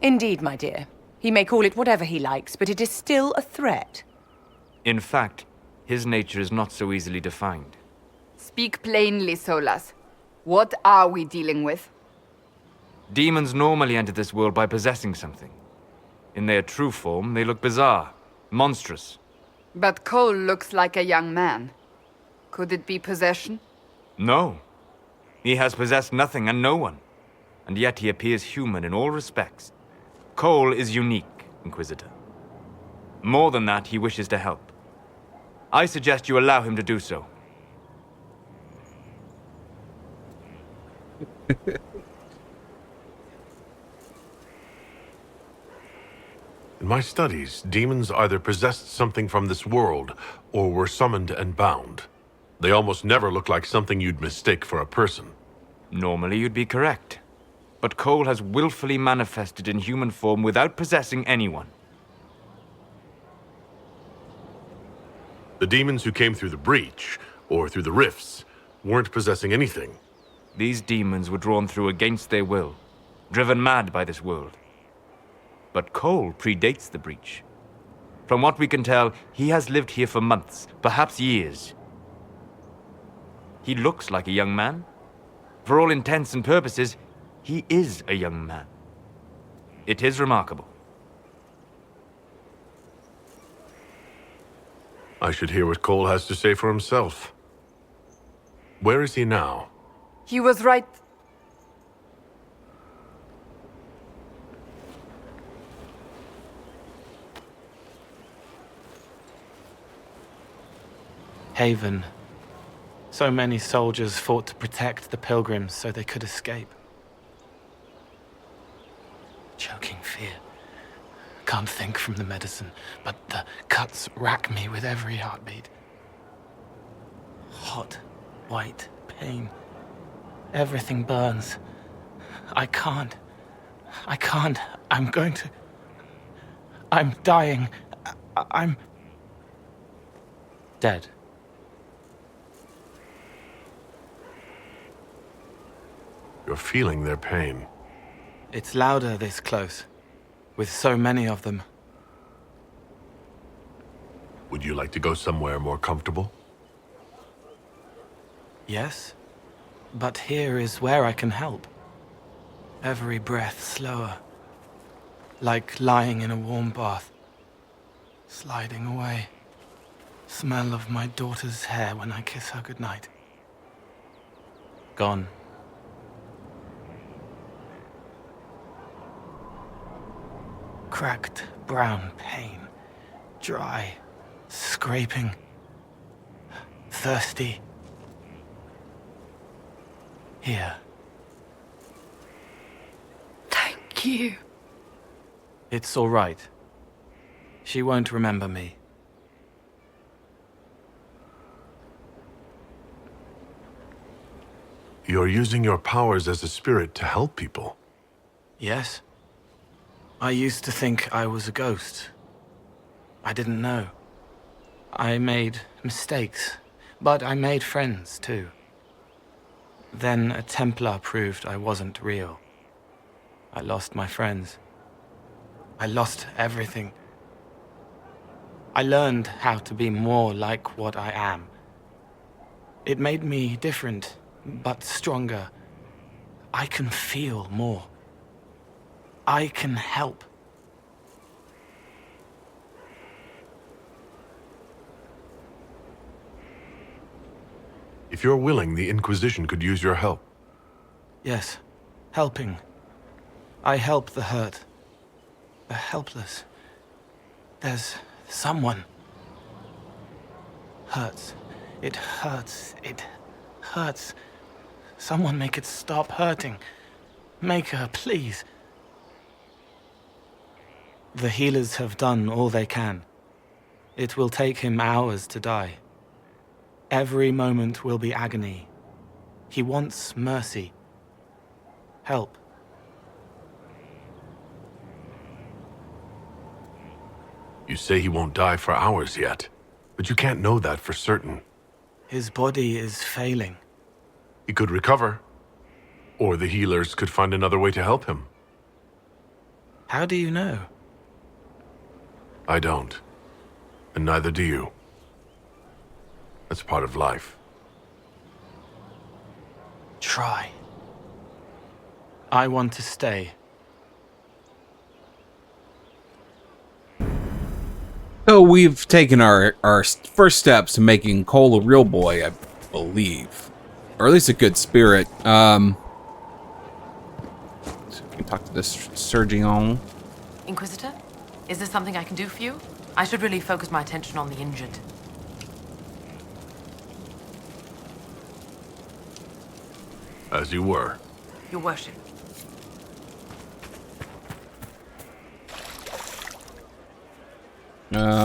Indeed, my dear. He may call it whatever he likes, but it is still a threat. In fact, his nature is not so easily defined. Speak plainly, Solas. What are we dealing with? Demons normally enter this world by possessing something. In their true form, they look bizarre, monstrous. But Cole looks like a young man. Could it be possession? No. He has possessed nothing and no one. And yet he appears human in all respects. Cole is unique, Inquisitor. More than that, he wishes to help. I suggest you allow him to do so. In my studies, demons either possessed something from this world, or were summoned and bound. They almost never look like something you'd mistake for a person. Normally you'd be correct. But Cole has willfully manifested in human form without possessing anyone. The demons who came through the breach, or through the rifts, weren't possessing anything. These demons were drawn through against their will, driven mad by this world. But Cole predates the breach. From what we can tell, he has lived here for months, perhaps years. He looks like a young man. For all intents and purposes, He is a young man. It is remarkable. I should hear what Cole has to say for himself. Where is he now? He was right. Haven. So many soldiers fought to protect the pilgrims so they could escape. Choking fear. Can't think from the medicine, but the cuts rack me with every heartbeat. Hot, white pain. Everything burns. I can't. I'm going to... I'm dying. I'm... dead. You're feeling their pain. It's louder this close, with so many of them. Would you like to go somewhere more comfortable? Yes, but here is where I can help. Every breath slower, like lying in a warm bath, sliding away. Smell of my daughter's hair when I kiss her goodnight. Gone. Cracked brown pain, dry, scraping, thirsty. Here. Thank you. It's all right. She won't remember me. You're using your powers as a spirit to help people. Yes. I used to think I was a ghost. I didn't know. I made mistakes, but I made friends too. Then a Templar proved I wasn't real. I lost my friends. I lost everything. I learned how to be more like what I am. It made me different, but stronger. I can feel more. I can help. If you're willing, the Inquisition could use your help. Yes, helping. I help the hurt, the helpless. There's someone. Hurts. It hurts. It hurts. Someone make it stop hurting. Make her, please. The healers have done all they can. It will take him hours to die. Every moment will be agony. He wants mercy. Help. You say he won't die for hours yet, but you can't know that for certain. His body is failing. He could recover, or the healers could find another way to help him. How do you know? I don't, and neither do you. That's part of life. Try. I want to stay. So we've taken our first steps to making Cole a real boy, I believe. Or at least a good spirit. So we can talk to this Surgeon. Inquisitor? Is there something I can do for you? I should really focus my attention on the injured. As you were. Your worship.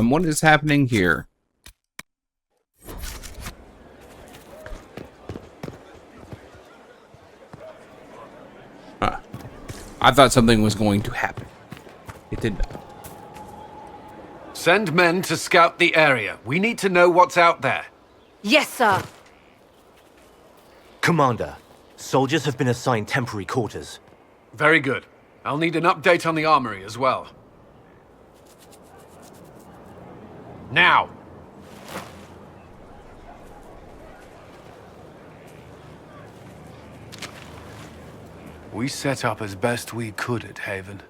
What is happening here? Huh. I thought something was going to happen. It did not. Send men to scout the area. We need to know what's out there. Yes, sir. Commander, soldiers have been assigned temporary quarters. Very good. I'll need an update on the armory as well. Now! We set up as best we could at Haven,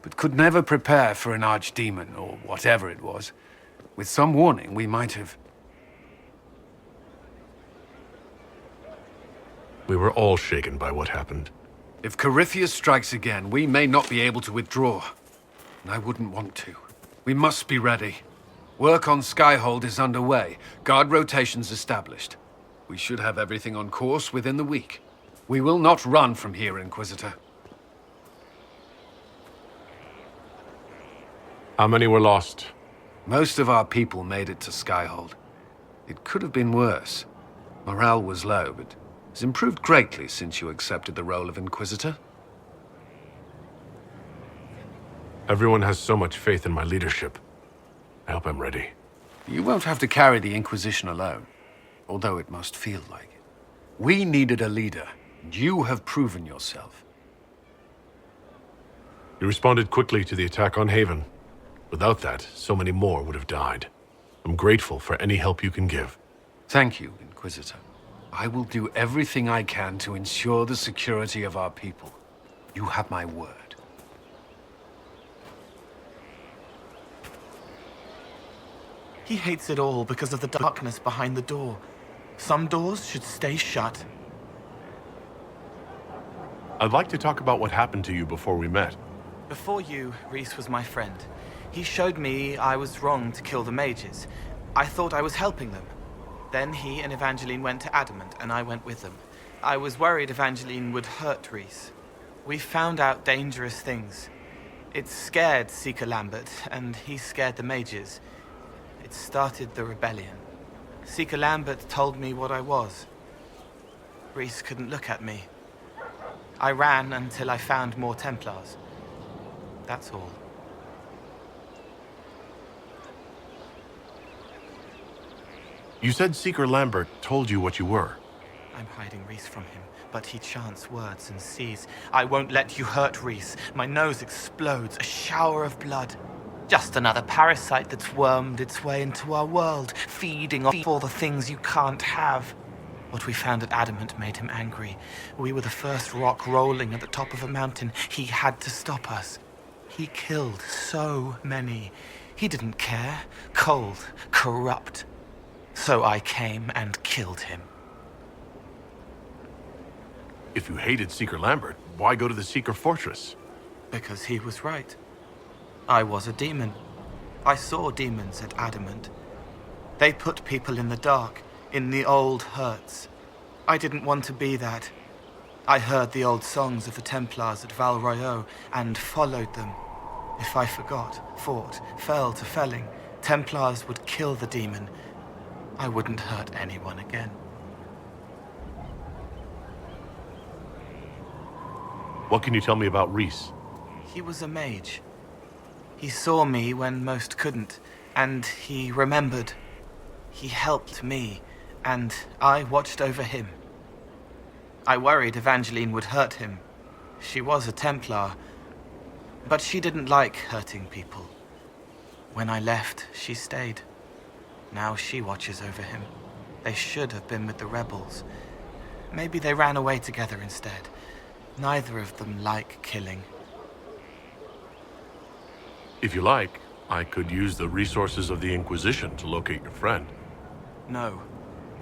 but could never prepare for an archdemon, or whatever it was. With some warning, we might have... We were all shaken by what happened. If Corypheus strikes again, we may not be able to withdraw. And I wouldn't want to. We must be ready. Work on Skyhold is underway. Guard rotations established. We should have everything on course within the week. We will not run from here, Inquisitor. How many were lost? Most of our people made it to Skyhold. It could have been worse. Morale was low, but it's improved greatly since you accepted the role of Inquisitor. Everyone has so much faith in my leadership. I hope I'm ready. You won't have to carry the Inquisition alone, although it must feel like it. We needed a leader, and you have proven yourself. You responded quickly to the attack on Haven. Without that, so many more would have died. I'm grateful for any help you can give. Thank you, Inquisitor. I will do everything I can to ensure the security of our people. You have my word. He hates it all because of the darkness behind the door. Some doors should stay shut. I'd like to talk about what happened to you before we met. Before you, Rhys was my friend. He showed me I was wrong to kill the mages. I thought I was helping them. Then he and Evangeline went to Adamant, and I went with them. I was worried Evangeline would hurt Rhys. We found out dangerous things. It scared Seeker Lambert, and he scared the mages. It started the rebellion. Seeker Lambert told me what I was. Rhys couldn't look at me. I ran until I found more Templars. That's all. You said Seeker Lambert told you what you were. I'm hiding Rhys from him, but he chants words and sees. I won't let you hurt Rhys. My nose explodes, a shower of blood. Just another parasite that's wormed its way into our world, feeding off all the things you can't have. What we found at Adamant made him angry. We were the first rock rolling at the top of a mountain. He had to stop us. He killed so many. He didn't care. Cold, corrupt. So I came and killed him. If you hated Seeker Lambert, why go to the Seeker Fortress? Because he was right. I was a demon. I saw demons at Adamant. They put people in the dark, in the old hurts. I didn't want to be that. I heard the old songs of the Templars at Val Royeaux and followed them. If I forgot, fought, fell to felling, Templars would kill the demon. I wouldn't hurt anyone again. What can you tell me about Rhys? He was a mage. He saw me when most couldn't, and he remembered. He helped me, and I watched over him. I worried Evangeline would hurt him. She was a Templar, but she didn't like hurting people. When I left, she stayed. Now she watches over him. They should have been with the rebels. Maybe they ran away together instead. Neither of them like killing. If you like, I could use the resources of the Inquisition to locate your friend. No.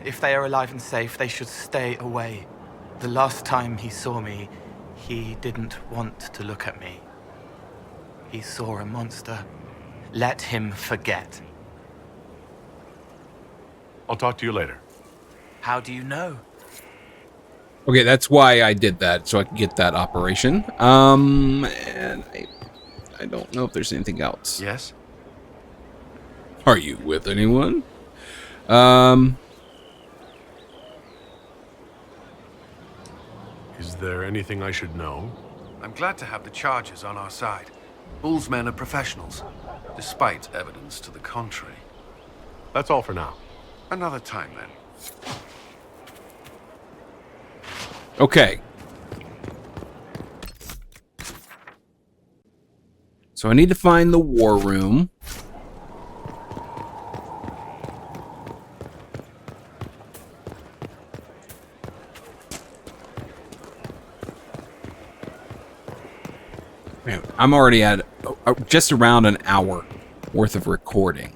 If they are alive and safe, they should stay away. The last time he saw me, he didn't want to look at me. He saw a monster. Let him forget. I'll talk to you later. How do you know? Okay, that's why I did that, so I could get that operation. And I don't know if there's anything else. Yes? Are you with anyone? Is there anything I should know? I'm glad to have the charges on our side. Bull's men are professionals, despite evidence to the contrary. That's all for now. Another time, then. Okay. So I need to find the war room. I'm already at just around an hour worth of recording.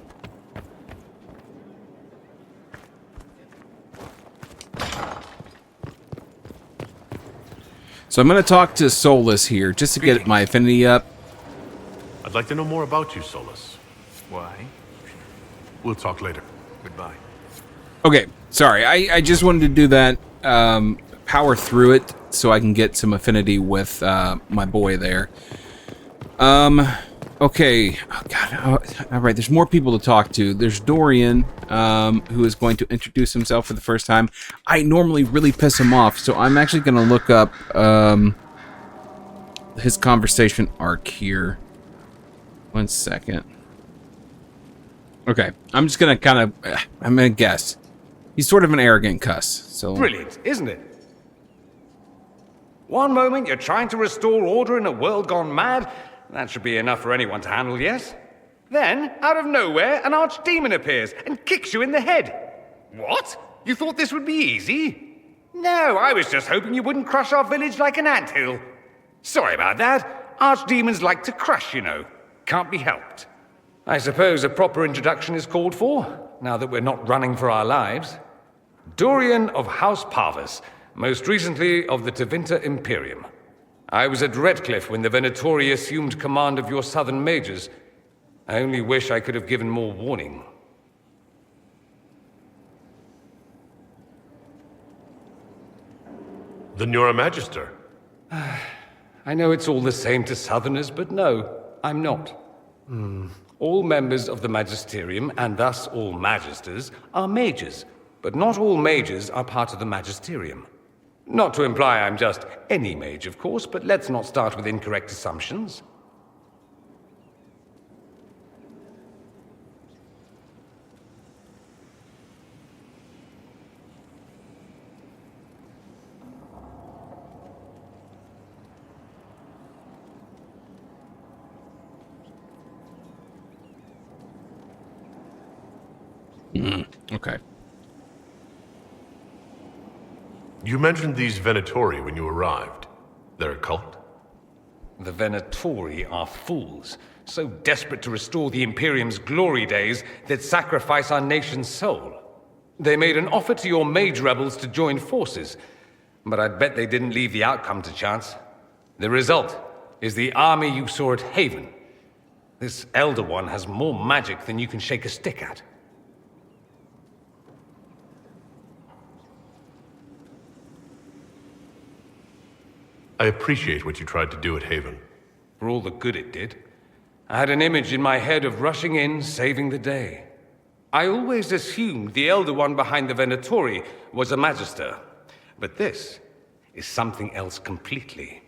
So I'm going to talk to Solus here, just to get my affinity up. I'd like to know more about you, Solus. Why? We'll talk later. Goodbye. Okay, sorry. I just wanted to do that, power through it, so I can get some affinity with my boy there. Okay. Oh, God. All right, there's more people to talk to. There's Dorian, who is going to introduce himself for the first time. I normally really piss him off, so I'm actually going to look up his conversation arc here. 1 second. Okay, I'm just going to kind of... I'm going to guess. He's sort of an arrogant cuss, so... Brilliant, isn't it? One moment you're trying to restore order in a world gone mad. That should be enough for anyone to handle, yes? Then, out of nowhere, an archdemon appears and kicks you in the head. What? You thought this would be easy? No, I was just hoping you wouldn't crush our village like an anthill. Sorry about that. Archdemons like to crush, you know. Can't be helped. I suppose a proper introduction is called for, now that we're not running for our lives. Dorian of House Parvus, most recently of the Tevinter Imperium. I was at Redcliffe when the Venatori assumed command of your southern mages. I only wish I could have given more warning. Then you're a Magister. I know it's all the same to southerners, but no, I'm not. All members of the Magisterium, and thus all Magisters, are mages, but not all mages are part of the Magisterium. Not to imply I'm just any mage, of course, but let's not start with incorrect assumptions. Okay. You mentioned these Venatori when you arrived. They're a cult? The Venatori are fools, so desperate to restore the Imperium's glory days that sacrifice our nation's soul. They made an offer to your mage rebels to join forces, but I'd bet they didn't leave the outcome to chance. The result is the army you saw at Haven. This Elder One has more magic than you can shake a stick at. I appreciate what you tried to do at Haven. For all the good it did. I had an image in my head of rushing in, saving the day. I always assumed the Elder One behind the Venatori was a Magister. But this is something else completely.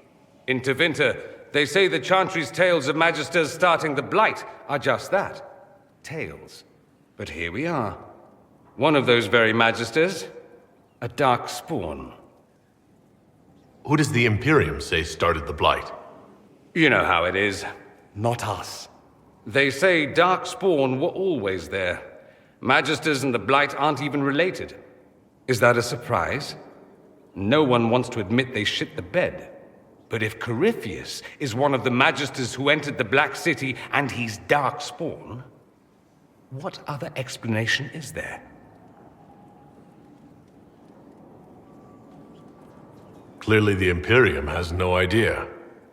In Tevinter, they say the Chantry's tales of Magisters starting the Blight are just that. Tales. But here we are. One of those very Magisters, a dark spawn. Who does the Imperium say started the Blight? You know how it is. Not us. They say Darkspawn were always there. Magisters and the Blight aren't even related. Is that a surprise? No one wants to admit they shit the bed. But if Corypheus is one of the Magisters who entered the Black City and he's Darkspawn, what other explanation is there? Clearly the Imperium has no idea.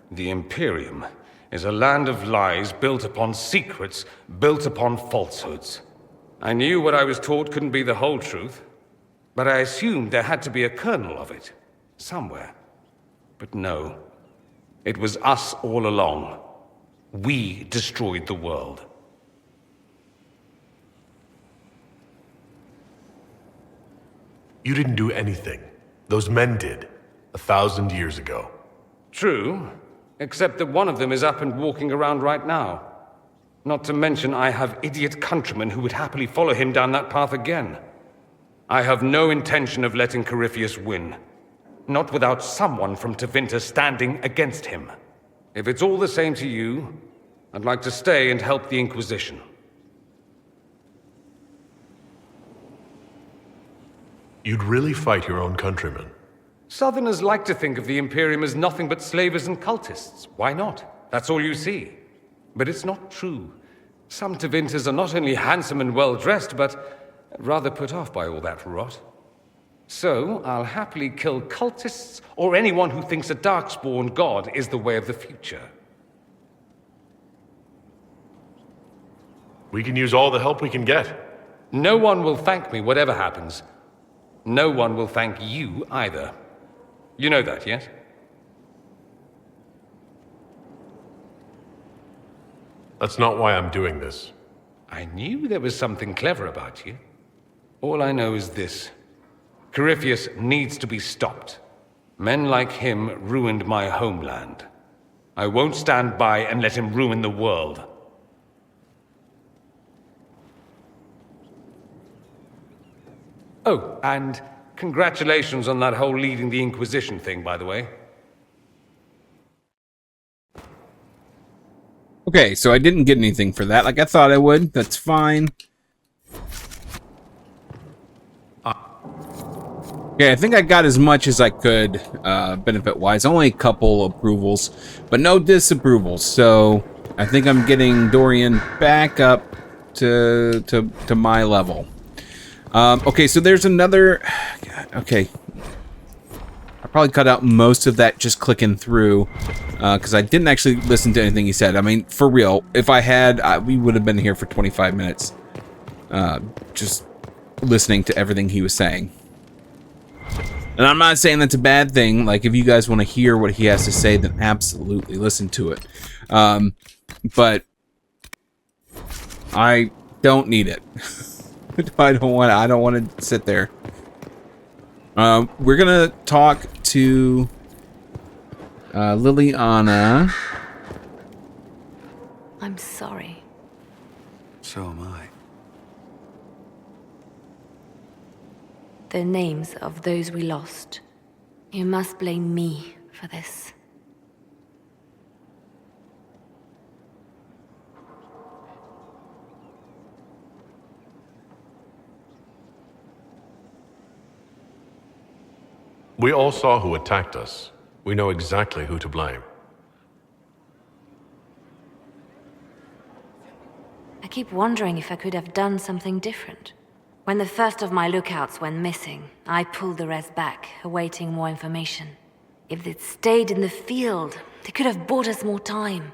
The Imperium is a land of lies built upon secrets, built upon falsehoods. I knew what I was taught couldn't be the whole truth, but I assumed there had to be a kernel of it, somewhere. But no, it was us all along. We destroyed the world. You didn't do anything. Those men did. 1,000 years ago. True, except that one of them is up and walking around right now. Not to mention I have idiot countrymen who would happily follow him down that path again. I have no intention of letting Corypheus win. Not without someone from Tevinter standing against him. If it's all the same to you, I'd like to stay and help the Inquisition. You'd really fight your own countrymen? Southerners like to think of the Imperium as nothing but slavers and cultists. Why not? That's all you see. But it's not true. Some Tevinters are not only handsome and well-dressed, but rather put off by all that rot. So, I'll happily kill cultists or anyone who thinks a darkspawn god is the way of the future. We can use all the help we can get. No one will thank me, whatever happens. No one will thank you either. You know that, yes? That's not why I'm doing this. I knew there was something clever about you. All I know is this. Corypheus needs to be stopped. Men like him ruined my homeland. I won't stand by and let him ruin the world. Oh, and congratulations on that whole leading the Inquisition thing, by the way. Okay, so I didn't get anything for that like I thought I would. That's fine. Okay, I think I got as much as I could, benefit-wise. Only a couple approvals, but no disapprovals. So I think I'm getting Dorian back up to my level. Okay, so there's another... Okay. I probably cut out most of that just clicking through, because I didn't actually listen to anything he said. I mean, for real, if I had, we would have been here for 25 minutes, just listening to everything he was saying. And I'm not saying that's a bad thing. Like, if you guys want to hear what he has to say, then absolutely listen to it. But I don't need it. I don't want to sit there. We're gonna talk to Leliana. I'm sorry. So am I. The names of those we lost. You must blame me for this. We all saw who attacked us. We know exactly who to blame. I keep wondering if I could have done something different. When the first of my lookouts went missing, I pulled the rest back, awaiting more information. If they'd stayed in the field, they could have bought us more time.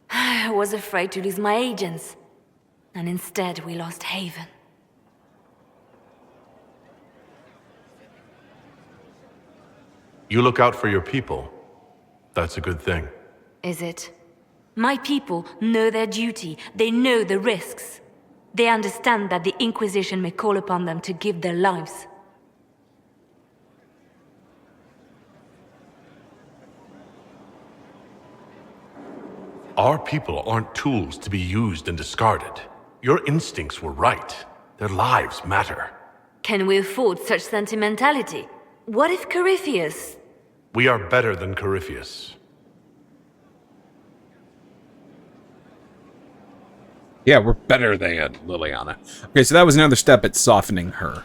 I was afraid to lose my agents. And instead, we lost Haven. You look out for your people. That's a good thing. Is it? My people know their duty. They know the risks. They understand that the Inquisition may call upon them to give their lives. Our people aren't tools to be used and discarded. Your instincts were right. Their lives matter. Can we afford such sentimentality? What if Corypheus... We are better than Corypheus. Yeah, we're better than Leliana. Okay, so that was another step at softening her.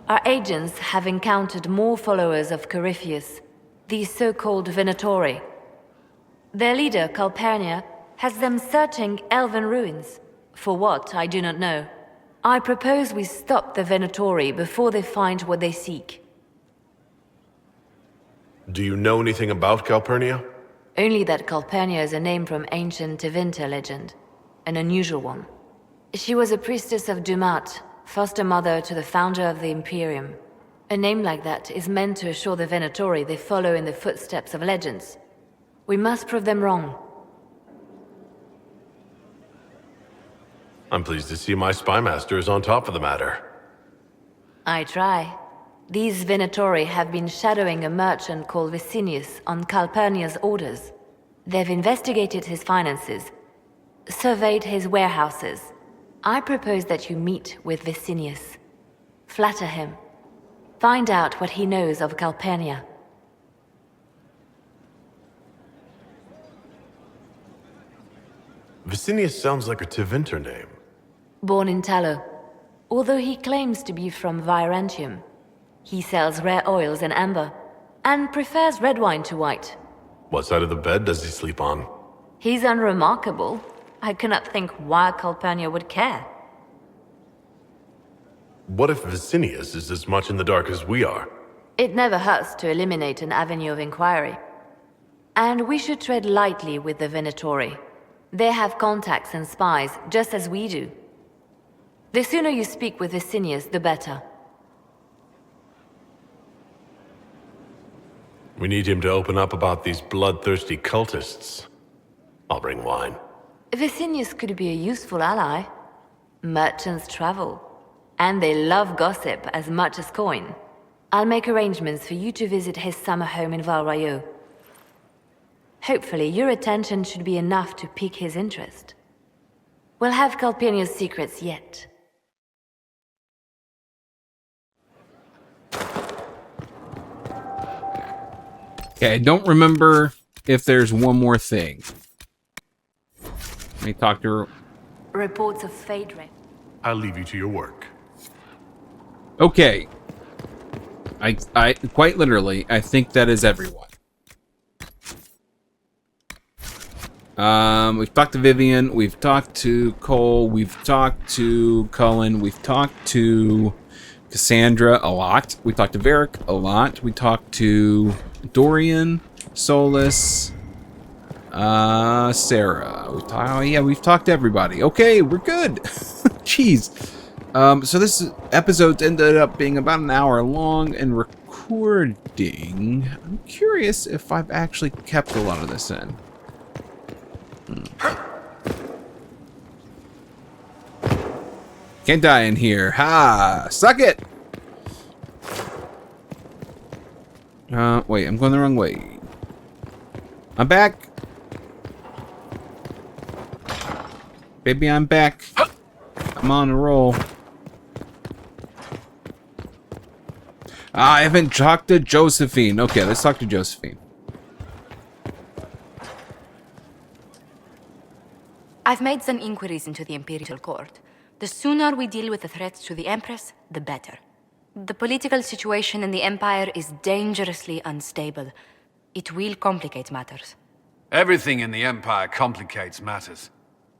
Our agents have encountered more followers of Corypheus, these so-called Venatori. Their leader, Calpurnia, has them searching elven ruins. For what, I do not know. I propose we stop the Venatori before they find what they seek. Do you know anything about Calpurnia? Only that Calpurnia is a name from ancient Tevinter legend. An unusual one. She was a priestess of Dumat, foster mother to the founder of the Imperium. A name like that is meant to assure the Venatori they follow in the footsteps of legends. We must prove them wrong. I'm pleased to see my spymaster is on top of the matter. I try. These Venatori have been shadowing a merchant called Vicinius on Calpurnia's orders. They've investigated his finances, surveyed his warehouses. I propose that you meet with Vicinius. Flatter him. Find out what he knows of Calpurnia. Vicinius sounds like a Tevinter name. Born in Tallow. Although he claims to be from Virantium, he sells rare oils and amber, and prefers red wine to white. What side of the bed does he sleep on? He's unremarkable. I cannot think why Calpurnia would care. What if Vicinius is as much in the dark as we are? It never hurts to eliminate an avenue of inquiry. And we should tread lightly with the Venatori. They have contacts and spies, just as we do. The sooner you speak with Vicinius, the better. We need him to open up about these bloodthirsty cultists. I'll bring wine. Vicinius could be a useful ally. Merchants travel, and they love gossip as much as coin. I'll make arrangements for you to visit his summer home in Val Royeaux. Hopefully, your attention should be enough to pique his interest. We'll have Calpurnia's secrets yet. Okay, I don't remember if there's one more thing. Let me talk to her. Reports of Phaedra. I'll leave you to your work. Okay. I quite literally, I think that is everyone. We've talked to Vivian, we've talked to Cole, we've talked to Cullen, we've talked to Cassandra a lot. We talked to Varric a lot. We talked to Dorian, Solus, Sarah. We've talked to everybody. Okay, we're good. Jeez. So this episode ended up being about an hour long and recording. I'm curious if I've actually kept a lot of this in. Can't die in here. Ha! Suck it! Wait, I'm going the wrong way. I'm back. Baby, I'm back. I'm on a roll. I haven't talked to Josephine. Okay, let's talk to Josephine. I've made some inquiries into the Imperial Court. The sooner we deal with the threats to the Empress, the better. The political situation in the Empire is dangerously unstable. It will complicate matters. Everything in the Empire complicates matters.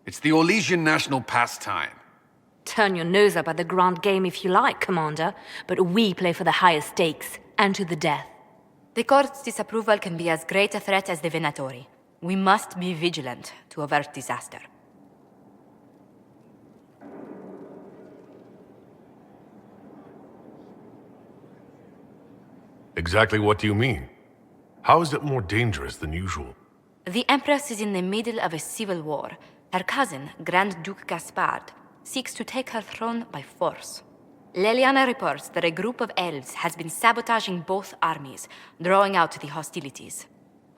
It's the Orlesian national pastime. Turn your nose up at the grand game if you like, Commander, but we play for the higher stakes, and to the death. The Court's disapproval can be as great a threat as the Venatori. We must be vigilant to avert disaster. Exactly what do you mean? How is it more dangerous than usual? The Empress is in the middle of a civil war. Her cousin, Grand Duke Gaspard, seeks to take her throne by force. Leliana reports that a group of elves has been sabotaging both armies, drawing out the hostilities.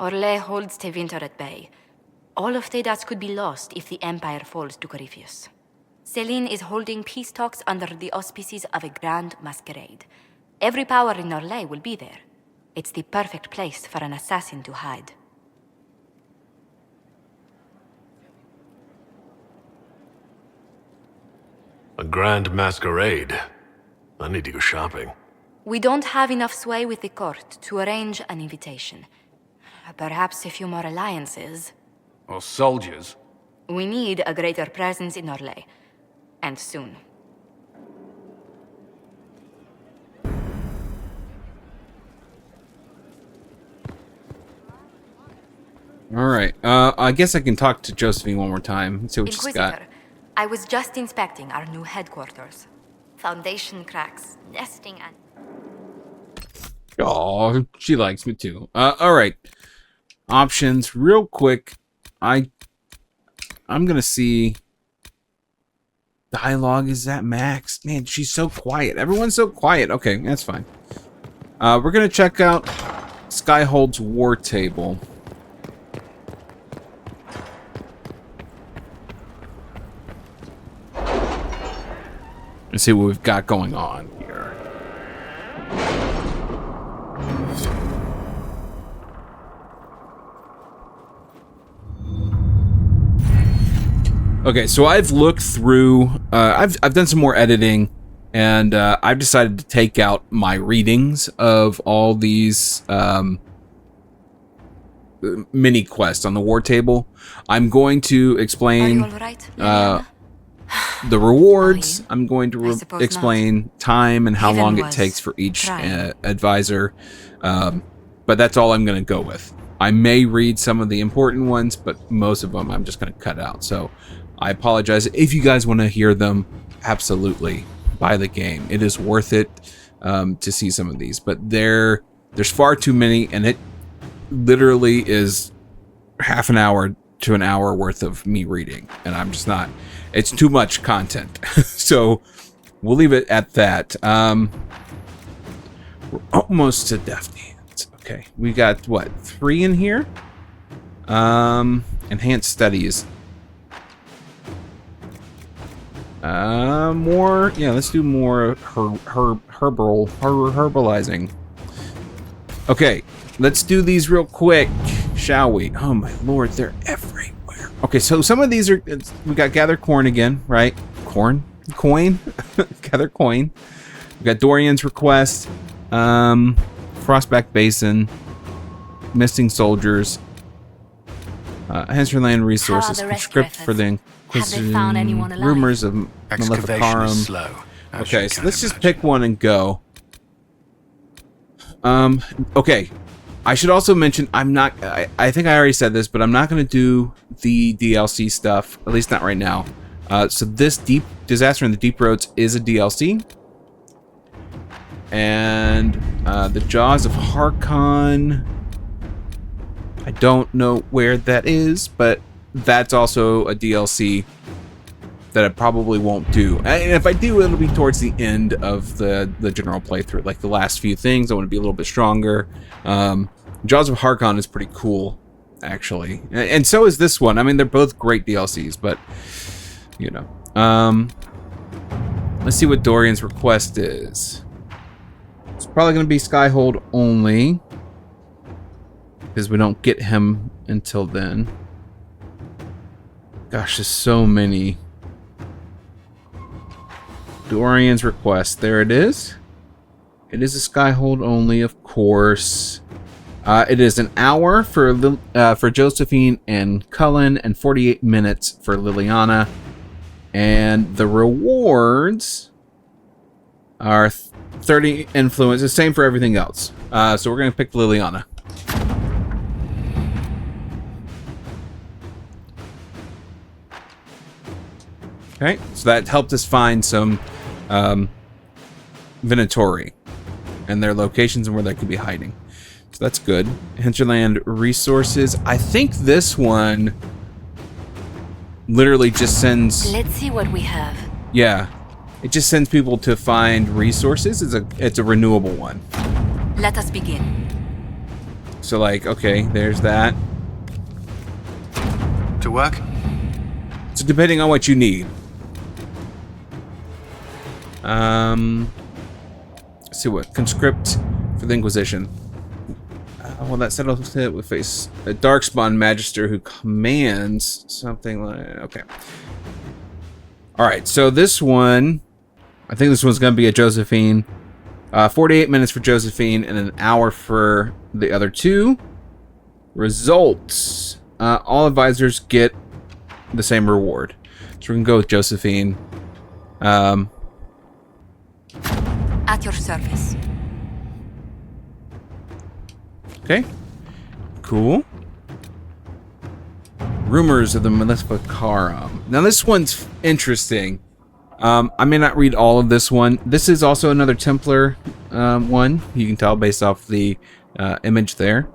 Orlais holds Tevinter at bay. All of Thedas could be lost if the Empire falls to Corypheus. Celine is holding peace talks under the auspices of a grand masquerade. Every power in Orlais will be there. It's the perfect place for an assassin to hide. A grand masquerade. I need to go shopping. We don't have enough sway with the court to arrange an invitation. Perhaps a few more alliances. Or soldiers. We need a greater presence in Orlais. And soon. Alright, I guess I can talk to Josephine one more time. See what she's got. Inquisitor, I was just inspecting our new headquarters. Foundation cracks, nesting and... Oh, she likes me too. Alright. Options, real quick. I'm gonna see... Dialogue is at max. Man, she's so quiet. Everyone's so quiet. Okay, that's fine. We're gonna check out Skyhold's war table. Let's see what we've got going on here. Okay, so I've looked through, I've done some more editing, and I've decided to take out my readings of all these mini quest on the war table. I'm going to explain the rewards. I'm going to explain time and how long it takes for each advisor. But that's all I'm going to go with. I may read some of the important ones, but most of them I'm just going to cut out. So I apologize. If you guys want to hear them, absolutely buy the game. It is worth it to see some of these. But there's far too many, and it literally is half an hour to an hour worth of me reading. And I'm just not... It's too much content. So we'll leave it at that. We're almost to Death Hands. Okay, we got what, 3 in here? Enhanced studies. More. Yeah, let's do more herbalizing. Okay, let's do these real quick, shall we? Oh my lord, they're everywhere. Okay, so some of these are, we got gather corn again, right? Coin? Gather coin. We got Dorian's request, Frostback Basin, Misting Soldiers, Hensterland resources, conscript for the Inquisition, rumors of Maleficarum. Okay, so let's just pick one and go. Okay. I should also mention, I'm not, I think I already said this, but I'm not going to do the DLC stuff, at least not right now. So this Disaster in the Deep Roads is a DLC. And the Jaws of Harkon, I don't know where that is, but that's also a DLC that I probably won't do. And if I do, it'll be towards the end of the general playthrough, like the last few things. I want to be a little bit stronger. Jaws of Harkon is pretty cool, actually. And so is this one. I mean, they're both great DLCs, but, you know. Let's see what Dorian's request is. It's probably going to be Skyhold only, because we don't get him until then. Gosh, there's so many. Dorian's request. There it is. It is a Skyhold only, of course. It is an hour for Josephine and Cullen, and 48 minutes for Leliana. And the rewards are 30 influence. The same for everything else. So we're going to pick Leliana. Okay, so that helped us find some Venatori and their locations and where they could be hiding. So that's good. Hinterland resources. I think this one literally just sends... Let's see what we have. Yeah, it just sends people to find resources. It's a renewable one. Let us begin. So like, okay, there's that. To work? So depending on what you need. Let's see what conscript for the Inquisition. Well, that settles it with a Darkspawn Magister who commands something like... Okay. Alright, so this one... I think this one's going to be a Josephine. 48 minutes for Josephine and an hour for the other two. Results. All advisors get the same reward. So we can go with Josephine. At your service. Okay. Cool. Rumors of the Maleficarum. Now this one's interesting. I may not read all of this one. This is also another Templar one. You can tell based off the image there.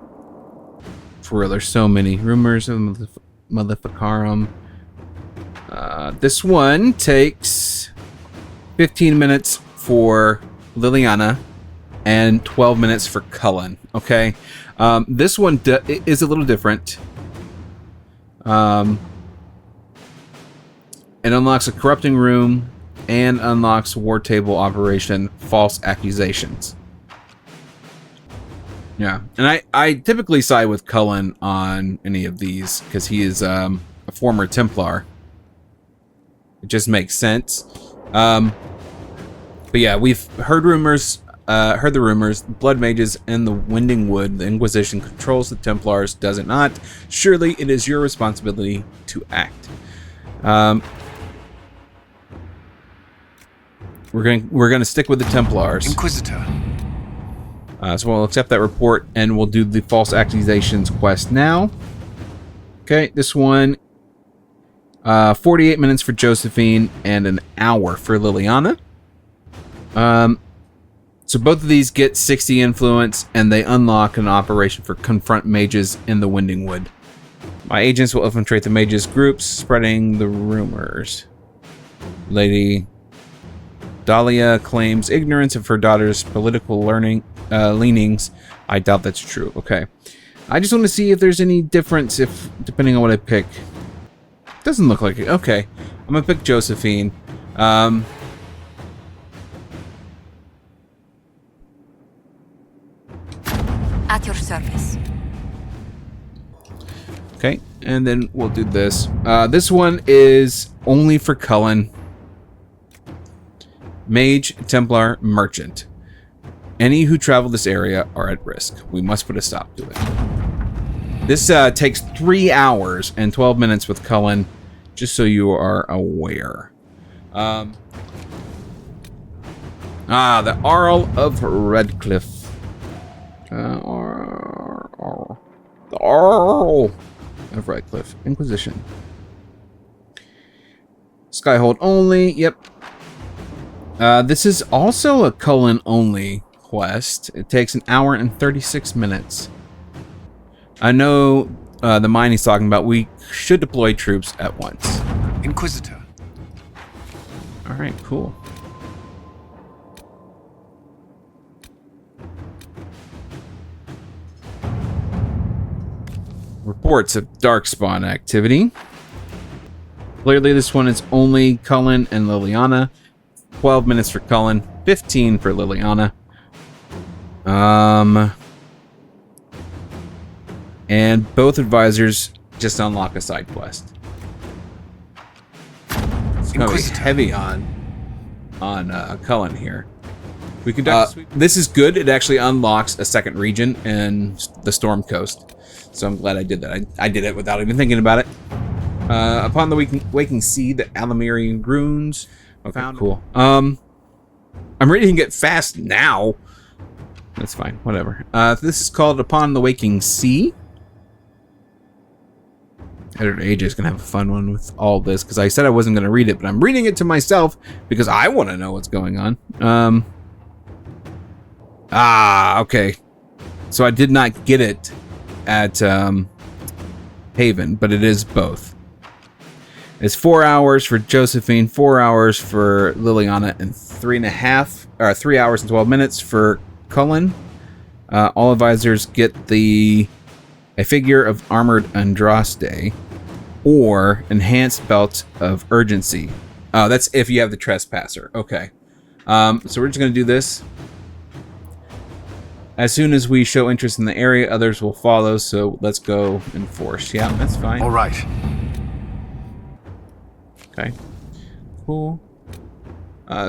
For real, there's so many. Rumors of Maleficarum. This one takes 15 minutes for Leliana and 12 minutes for Cullen. Okay. This one is a little different. It unlocks a corrupting room and unlocks war table operation false accusations. Yeah, and I typically side with Cullen on any of these because he is a former Templar. It just makes sense. But yeah, we've heard rumors heard the rumors. Blood mages in the Winding Wood. The Inquisition controls the Templars, does it not? Surely it is your responsibility to act. We're gonna stick with the Templars. Inquisitor. So we'll accept that report, and we'll do the false accusations quest now. Okay, this one, 48 minutes for Josephine and an hour for Leliana. So both of these get 60 influence, and they unlock an operation for confront mages in the Winding Wood. My agents will infiltrate the mages groups, spreading the rumors. Lady Dahlia claims ignorance of her daughter's political leanings. I doubt that's true. Okay. I just want to see if there's any difference depending on what I pick. Doesn't look like it. Okay. I'm gonna pick Josephine. At your service. Okay, and then we'll do this. This one is only for Cullen. Mage, Templar, Merchant. Any who travel this area are at risk. We must put a stop to it. This takes 3 hours and 12 minutes with Cullen, just so you are aware. The Arl of Redcliffe. The Arl of Redcliffe. Inquisition. Skyhold only. Yep. This is also a Cullen only quest. It takes an hour and 36 minutes. I know the mine he's talking about. We should deploy troops at once. Inquisitor. All right, cool. Reports of Darkspawn activity. Clearly, this one is only Cullen and Leliana. 12 minutes for Cullen, 15 for Leliana. And both advisors just unlock a side quest. It's gonna be heavy on Cullen here. We conduct this is good. It actually unlocks a second region in the Storm Coast. So I'm glad I did that. I did it without even thinking about it. Upon the waking sea, the Alamirian runes. Okay, found. Cool. I'm reading it fast now. That's fine. Whatever. This is called Upon the Waking Sea. Editor AJ's gonna have a fun one with all this because I said I wasn't gonna read it, but I'm reading it to myself because I want to know what's going on. Okay. So I did not get it at Haven, but it is both. It's 4 hours for Josephine, 4 hours for Leliana, and 3 hours and 12 minutes for Cullen. All advisors get a figure of armored Andraste or enhanced belt of urgency. Oh, that's if you have the Trespasser. Okay. So we're just going to do this. As soon as we show interest in the area, others will follow, so let's go enforce. Yeah, that's fine. All right. Okay. Cool.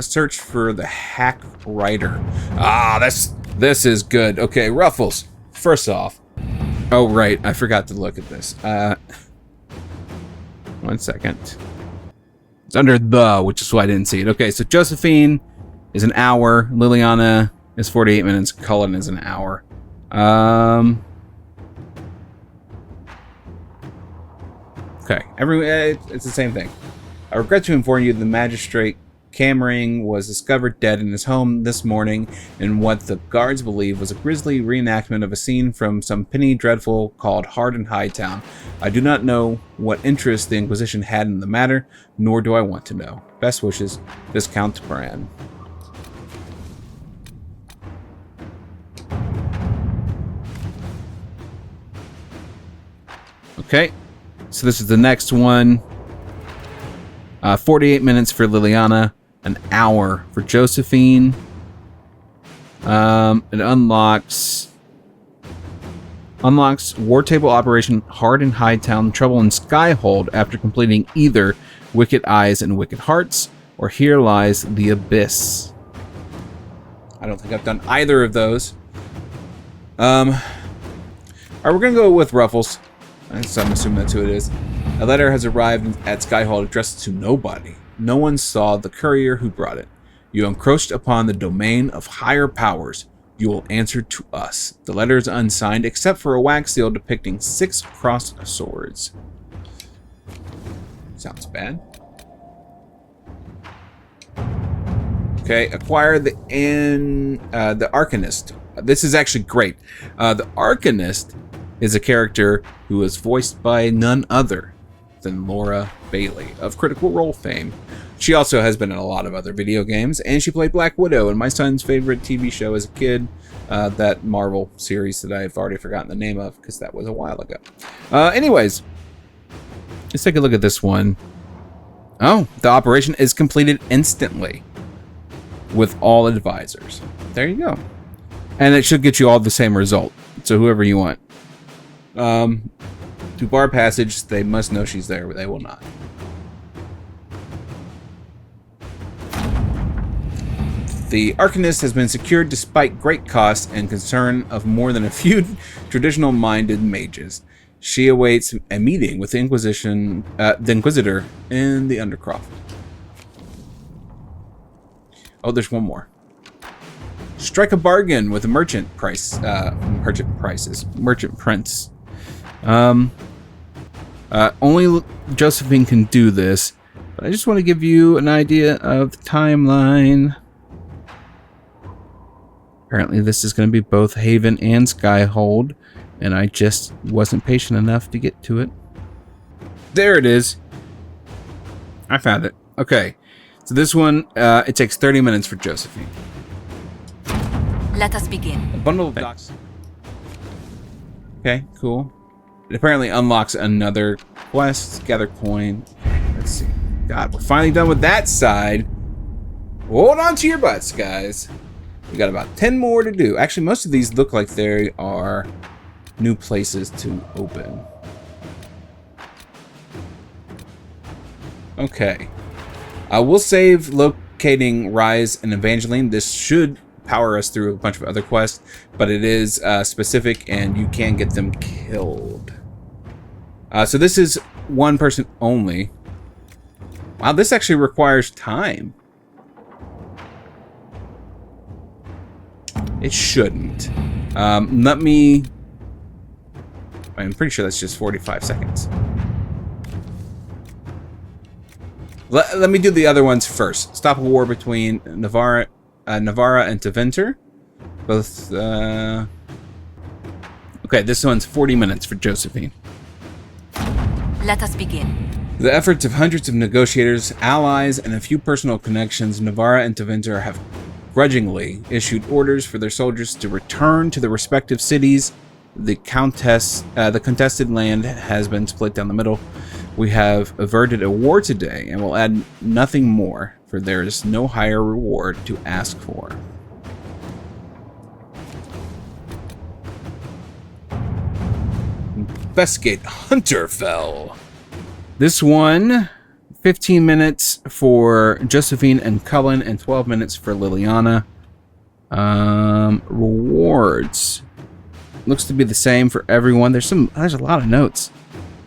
Search for the Hack Rider. This is good. Okay, Ruffles. First off. Oh, right. I forgot to look at this. 1 second. It's under the, which is why I didn't see it. Okay, so Josephine is an hour. Leliana is 48 minutes. Cullen is an hour. Okay. It's the same thing. I regret to inform you the magistrate Cammering was discovered dead in his home this morning in what the guards believe was a grisly reenactment of a scene from some penny dreadful called Hard in Hightown. I do not know what interest the Inquisition had in the matter, nor do I want to know. Best wishes, Viscount Bran. Okay, so this is the next one. 48 minutes for Leliana, an hour for Josephine. It unlocks War Table Operation Hard in Hightown, Trouble in Skyhold after completing either Wicked Eyes and Wicked Hearts, or Here Lies the Abyss. I don't think I've done either of those. All right, we're gonna go with Ruffles. So I'm assuming that's who it is. A letter has arrived at Skyhold addressed to nobody. No one saw the courier who brought it. You encroached upon the domain of higher powers. You will answer to us. The letter is unsigned except for a wax seal depicting 6 crossed swords. Sounds bad. Okay, acquire the Arcanist. This is actually great. The Arcanist is a character who is voiced by none other than Laura Bailey of Critical Role fame. She also has been in a lot of other video games, and she played Black Widow in my son's favorite TV show as a kid, that Marvel series that I've already forgotten the name of because that was a while ago. Anyways, let's take a look at this one. Oh, the operation is completed instantly with all advisors. There you go. And it should get you all the same result. So whoever you want. To bar passage, they must know she's there, but they will not. The Arcanist has been secured despite great cost and concern of more than a few traditional-minded mages. She awaits a meeting with the Inquisition, the Inquisitor in the Undercroft. Oh, there's one more. Strike a bargain with a merchant prince. Only Josephine can do this, but I just want to give you an idea of the timeline. Apparently this is going to be both Haven and Skyhold, and I just wasn't patient enough to get to it. There it is. I found it. Okay, so this one, it takes 30 minutes for Josephine. Let us begin. A bundle of docs. Okay, cool. It apparently unlocks another quest. Gather coin. Let's see. God, we're finally done with that side. Hold on to your butts, guys. We got about 10 more to do. Actually, most of these look like they are new places to open. Okay. We'll save locating Rise and Evangeline. This should power us through a bunch of other quests, but it is specific and you can get them killed. So this is one person only. Wow, this actually requires time. It shouldn't. Let me... I'm pretty sure that's just 45 seconds. Let me do the other ones first. Stop a war between Navarra and Teventer. Both, Okay, this one's 40 minutes for Josephine. Let us begin. The efforts of hundreds of negotiators, allies, and a few personal connections, Navarra and Teventer have grudgingly issued orders for their soldiers to return to their respective cities. The contested land has been split down the middle. We have averted a war today and will add nothing more, for there is no higher reward to ask for. Investigate Hunterfell. This one, 15 minutes for Josephine and Cullen and 12 minutes for Leliana. Rewards. Looks to be the same for everyone. There's a lot of notes.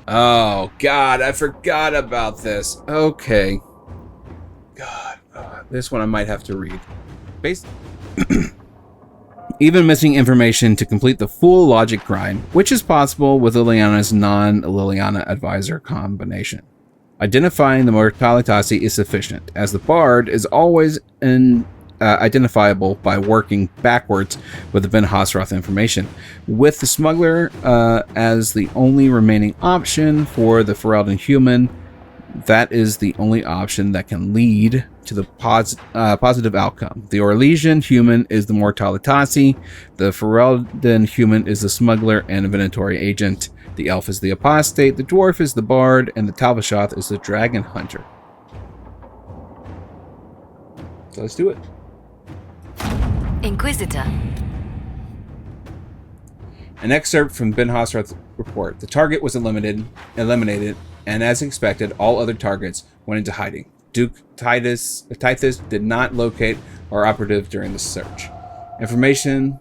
Oh, God, I forgot about this. Okay. God, this one I might have to read. Even missing information to complete the full logic grind, which is possible with Leliana's non-Leliana advisor combination. Identifying the mortalitasi is sufficient, as the bard is always identifiable by working backwards with the Ben Hasroth information, with the smuggler as the only remaining option for the Ferelden human. That is the only option that can lead to the positive outcome. The Orlesian human is the mortalitasi, the Ferelden human is the smuggler and inventory agent, the elf is the apostate, the dwarf is the bard, and the Talvashoth is the dragon hunter. So let's do it. Inquisitor. An excerpt from Ben Hasroth's report. The target was eliminated, and as expected, all other targets went into hiding. Duke Titus did not locate our operative during the search. Information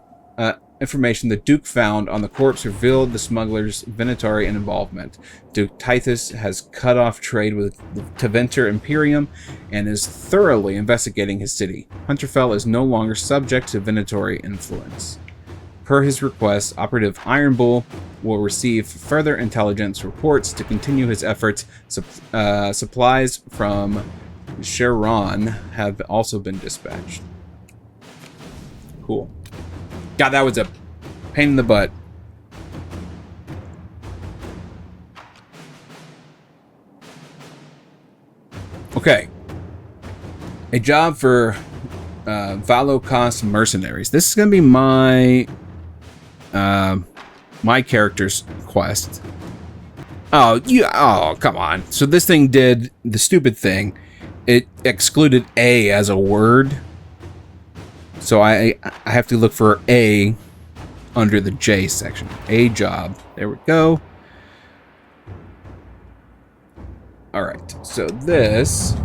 the Duke found on the corpse revealed the smuggler's Venatari and involvement. Duke Titus has cut off trade with the Teventer Imperium and is thoroughly investigating his city. Hunterfell is no longer subject to Venatari influence. Per his request, Operative Iron Bull will receive further intelligence reports to continue his efforts. Supplies from Sharon have also been dispatched. Cool. God, that was a pain in the butt. Okay. A job for Valokos mercenaries. This is going to be my my character's quest. Oh, come on. So this thing did the stupid thing. It excluded A as a word. So I have to look for A under the J section. A job. There we go. All right. So this,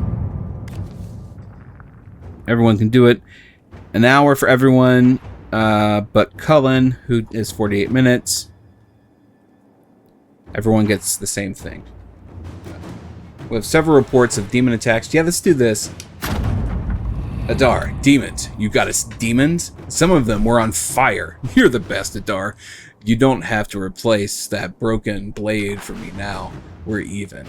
everyone can do it. An hour for everyone, but Cullen, who is 48 minutes. Everyone gets the same thing. We have several reports of demon attacks. Yeah, let's do this. Adar, demons. You got us demons? Some of them were on fire. You're the best, Adar. You don't have to replace that broken blade for me now. We're even.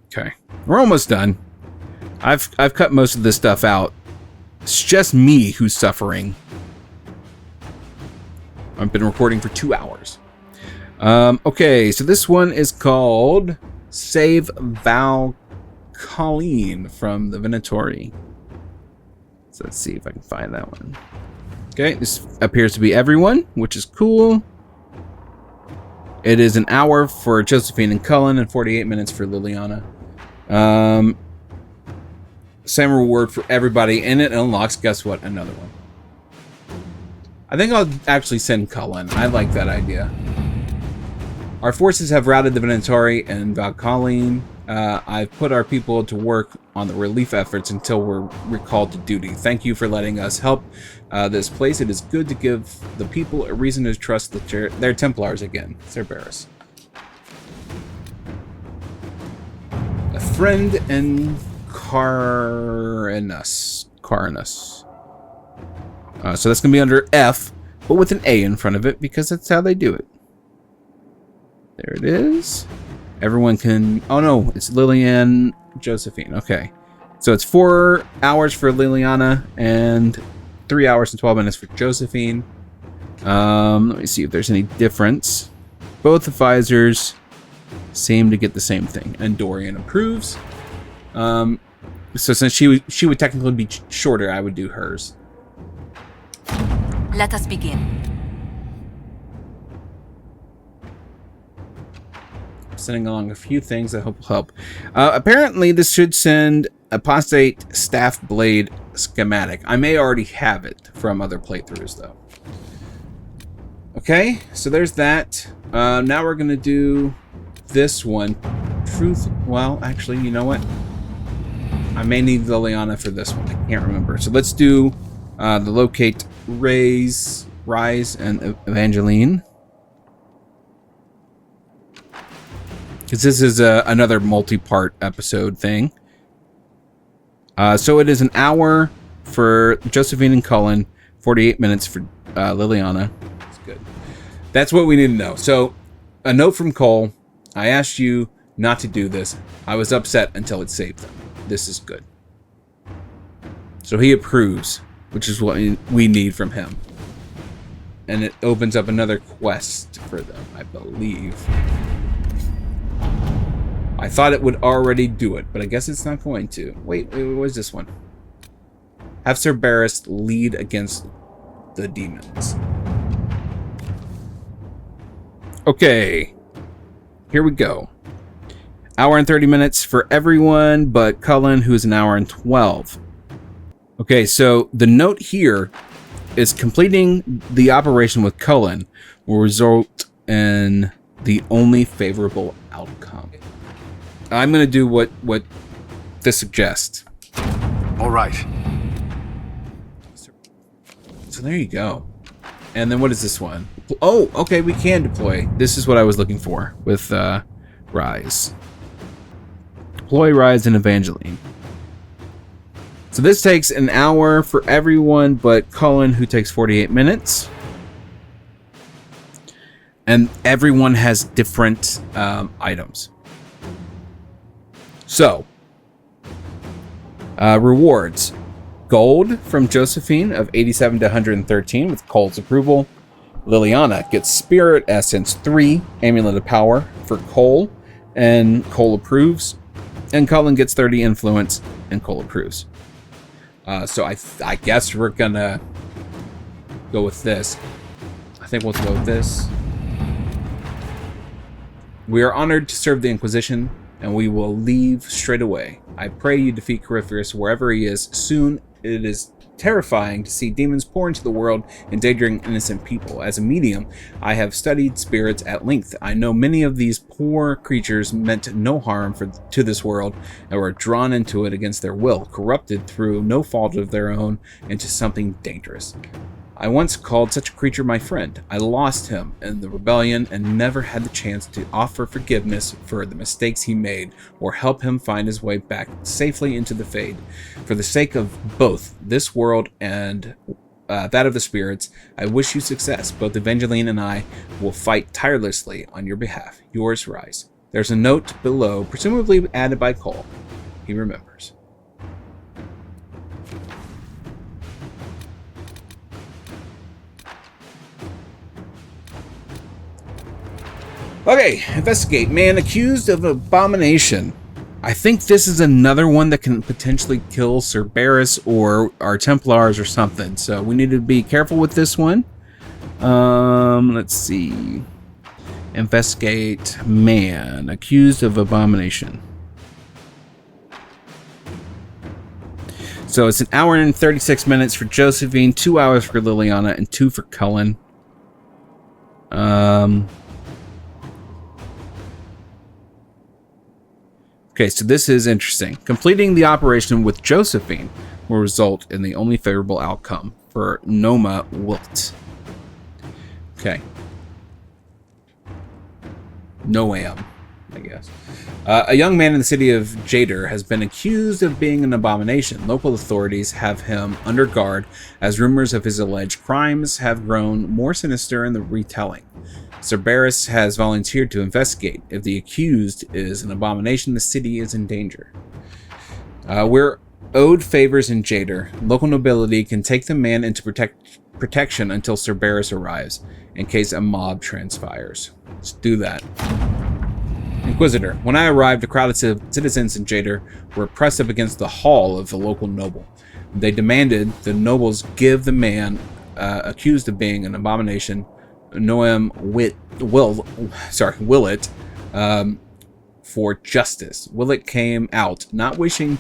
Okay. We're almost done. I've cut most of this stuff out. It's just me who's suffering. I've been recording for 2 hours. Okay, so this one is called Save Val Colleen from the Venatori. So let's see if I can find that one. Okay, this appears to be everyone, which is cool. It is an hour for Josephine and Cullen and 48 minutes for Leliana. Same reward for everybody, and it unlocks, guess what, another one. I think I'll actually send Cullen. I like that idea. Our forces have routed the Venatori and Valcolleen. I've put our people to work on the relief efforts until we're recalled to duty. Thank you for letting us help this place. It is good to give the people a reason to trust their Templars again. Cerberus. A friend in Carinus. So that's going to be under F, but with an A in front of it, because that's how they do it. There it is. Everyone can... Oh, no. It's Lilian Josephine. Okay. So it's 4 hours for Liliana and 3 hours and 12 minutes for Josephine. Let me see if there's any difference. Both advisors seem to get the same thing. And Dorian approves. So since she would technically be shorter, I would do hers. Let us begin. Sending along a few things I hope will help. Apparently, this should send Apostate Staff Blade schematic. I may already have it from other playthroughs, though. Okay, so there's that. Now we're going to do this one. Well, actually, you know what? I may need Leliana for this one. I can't remember. So let's do the Locate Rise and Evangeline. Because this is another multi-part episode thing. So it is an hour for Josephine and Cullen, 48 minutes for Liliana. That's good. That's what we need to know. So, a note from Cole. I asked you not to do this. I was upset until it saved them. This is good. So he approves, which is what we need from him. And it opens up another quest for them, I believe. I thought it would already do it, but I guess it's not going to. Wait, what is this one? Have Cerberus lead against the demons. Okay. Here we go. Hour and 30 minutes for everyone but Cullen, who is an hour and 12. Okay, so the note here is completing the operation with Cullen will result in the only favorable outcome. I'm gonna do what this suggests. All right. So there you go. And then what is this one? Oh, okay, we can deploy. This is what I was looking for with Rise. Deploy Rise and Evangeline. So this takes an hour for everyone but Cullen, who takes 48 minutes. And everyone has different items. So, rewards. Gold from Josephine of 87 to 113 with Cole's approval. Leliana gets Spirit Essence 3, Amulet of Power for Cole, and Cole approves. And Cullen gets 30 Influence, and Cole approves. So I guess we're gonna go with this. I think we'll go with this. We are honored to serve the Inquisition, and we will leave straight away. I pray you defeat Corypheus wherever he is soon. It is terrifying to see demons pour into the world, endangering innocent people. As a medium, I have studied spirits at length. I know many of these poor creatures meant no harm to this world and were drawn into it against their will, corrupted through no fault of their own into something dangerous. I once called such a creature my friend. I lost him in the rebellion and never had the chance to offer forgiveness for the mistakes he made or help him find his way back safely into the Fade. For the sake of both this world and that of the spirits, I wish you success. Both Evangeline and I will fight tirelessly on your behalf. Yours, Rise. There's a note below, presumably added by Cole. He remembers. Okay, investigate. Man accused of abomination. I think this is another one that can potentially kill Cerberus or our Templars or something. So we need to be careful with this one. Let's see. Investigate. Man accused of abomination. So it's an hour and 36 minutes for Josephine, 2 hours for Leliana, and 2 for Cullen. Okay, so this is interesting. Completing the operation with Josephine will result in the only favorable outcome for Noma Wilt. Okay. Noam, I guess. A young man in the city of Jader has been accused of being an abomination. Local authorities have him under guard as rumors of his alleged crimes have grown more sinister in the retelling. Cerberus has volunteered to investigate. If the accused is an abomination, the city is in danger. We're owed favors in Jader. Local nobility can take the man into protection until Cerberus arrives, in case a mob transpires. Let's do that. Inquisitor. When I arrived, a crowd of citizens in Jader were pressed up against the hall of the local noble. They demanded the nobles give the man accused of being an abomination, Noam Willett, for justice. Willett came out, not wishing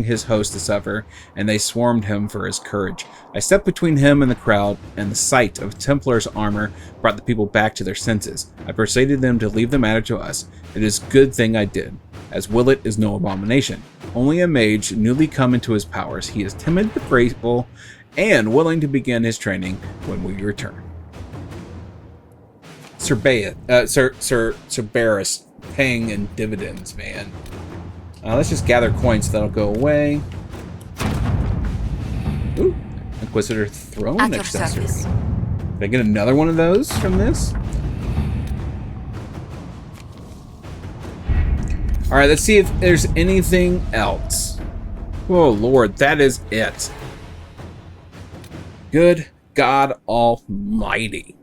his host to suffer, and they swarmed him for his courage. I stepped between him and the crowd, and the sight of Templar's armor brought the people back to their senses. I persuaded them to leave the matter to us. It is a good thing I did, as Willett is no abomination. Only a mage newly come into his powers. He is timid but graceful, and willing to begin his training when we return. Cerberus paying in dividends, man. Let's just gather coins so that'll go away. Ooh, Inquisitor Throne accessory. Did I get another one of those from this? Alright, let's see if there's anything else. Oh Lord, that is it. Good God Almighty.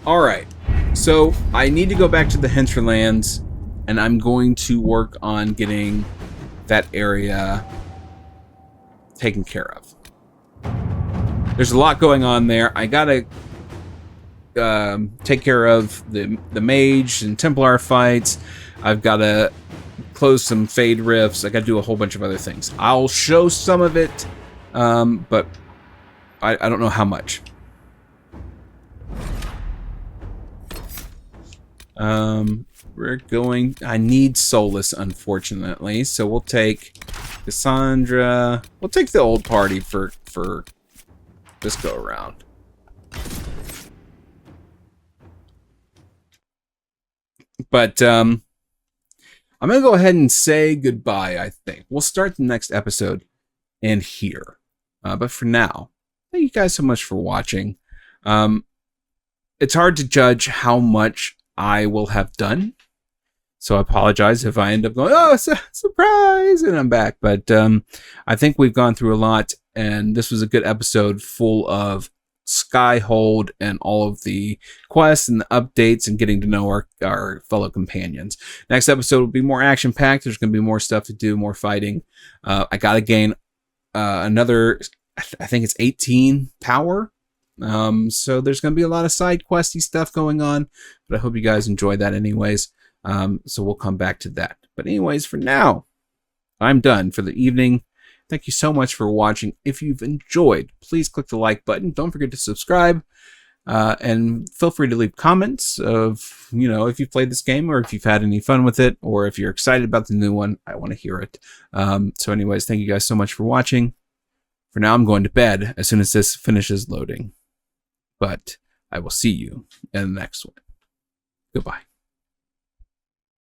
Alright, so I need to go back to the Hinterlands, and I'm going to work on getting that area taken care of. There's a lot going on there. I gotta take care of the mage and Templar fights. I've gotta close some Fade rifts. I gotta do a whole bunch of other things. I'll show some of it, but I don't know how much. we're going... I need Solus, unfortunately. So we'll take Cassandra. We'll take the old party for this go around. But I'm going to go ahead and say goodbye, I think. We'll start the next episode in here. But for now, thank you guys so much for watching. It's hard to judge how much I will have done. So I apologize if I end up going, oh, surprise, and I'm back. But I think we've gone through a lot, and this was a good episode full of Skyhold and all of the quests and the updates and getting to know our fellow companions. Next episode will be more action-packed. There's going to be more stuff to do, more fighting. I got to gain another, I think it's 18 power. So there's going to be a lot of side questy stuff going on, but I hope you guys enjoy that anyways. So we'll come back to that. But anyways, for now, I'm done for the evening. Thank you so much for watching. If you've enjoyed, please click the like button. Don't forget to subscribe. And feel free to leave comments of, if you've played this game or if you've had any fun with it, or if you're excited about the new one. I want to hear it. So anyways, thank you guys so much for watching. For now, I'm going to bed as soon as this finishes loading. But I will see you in the next one. Goodbye.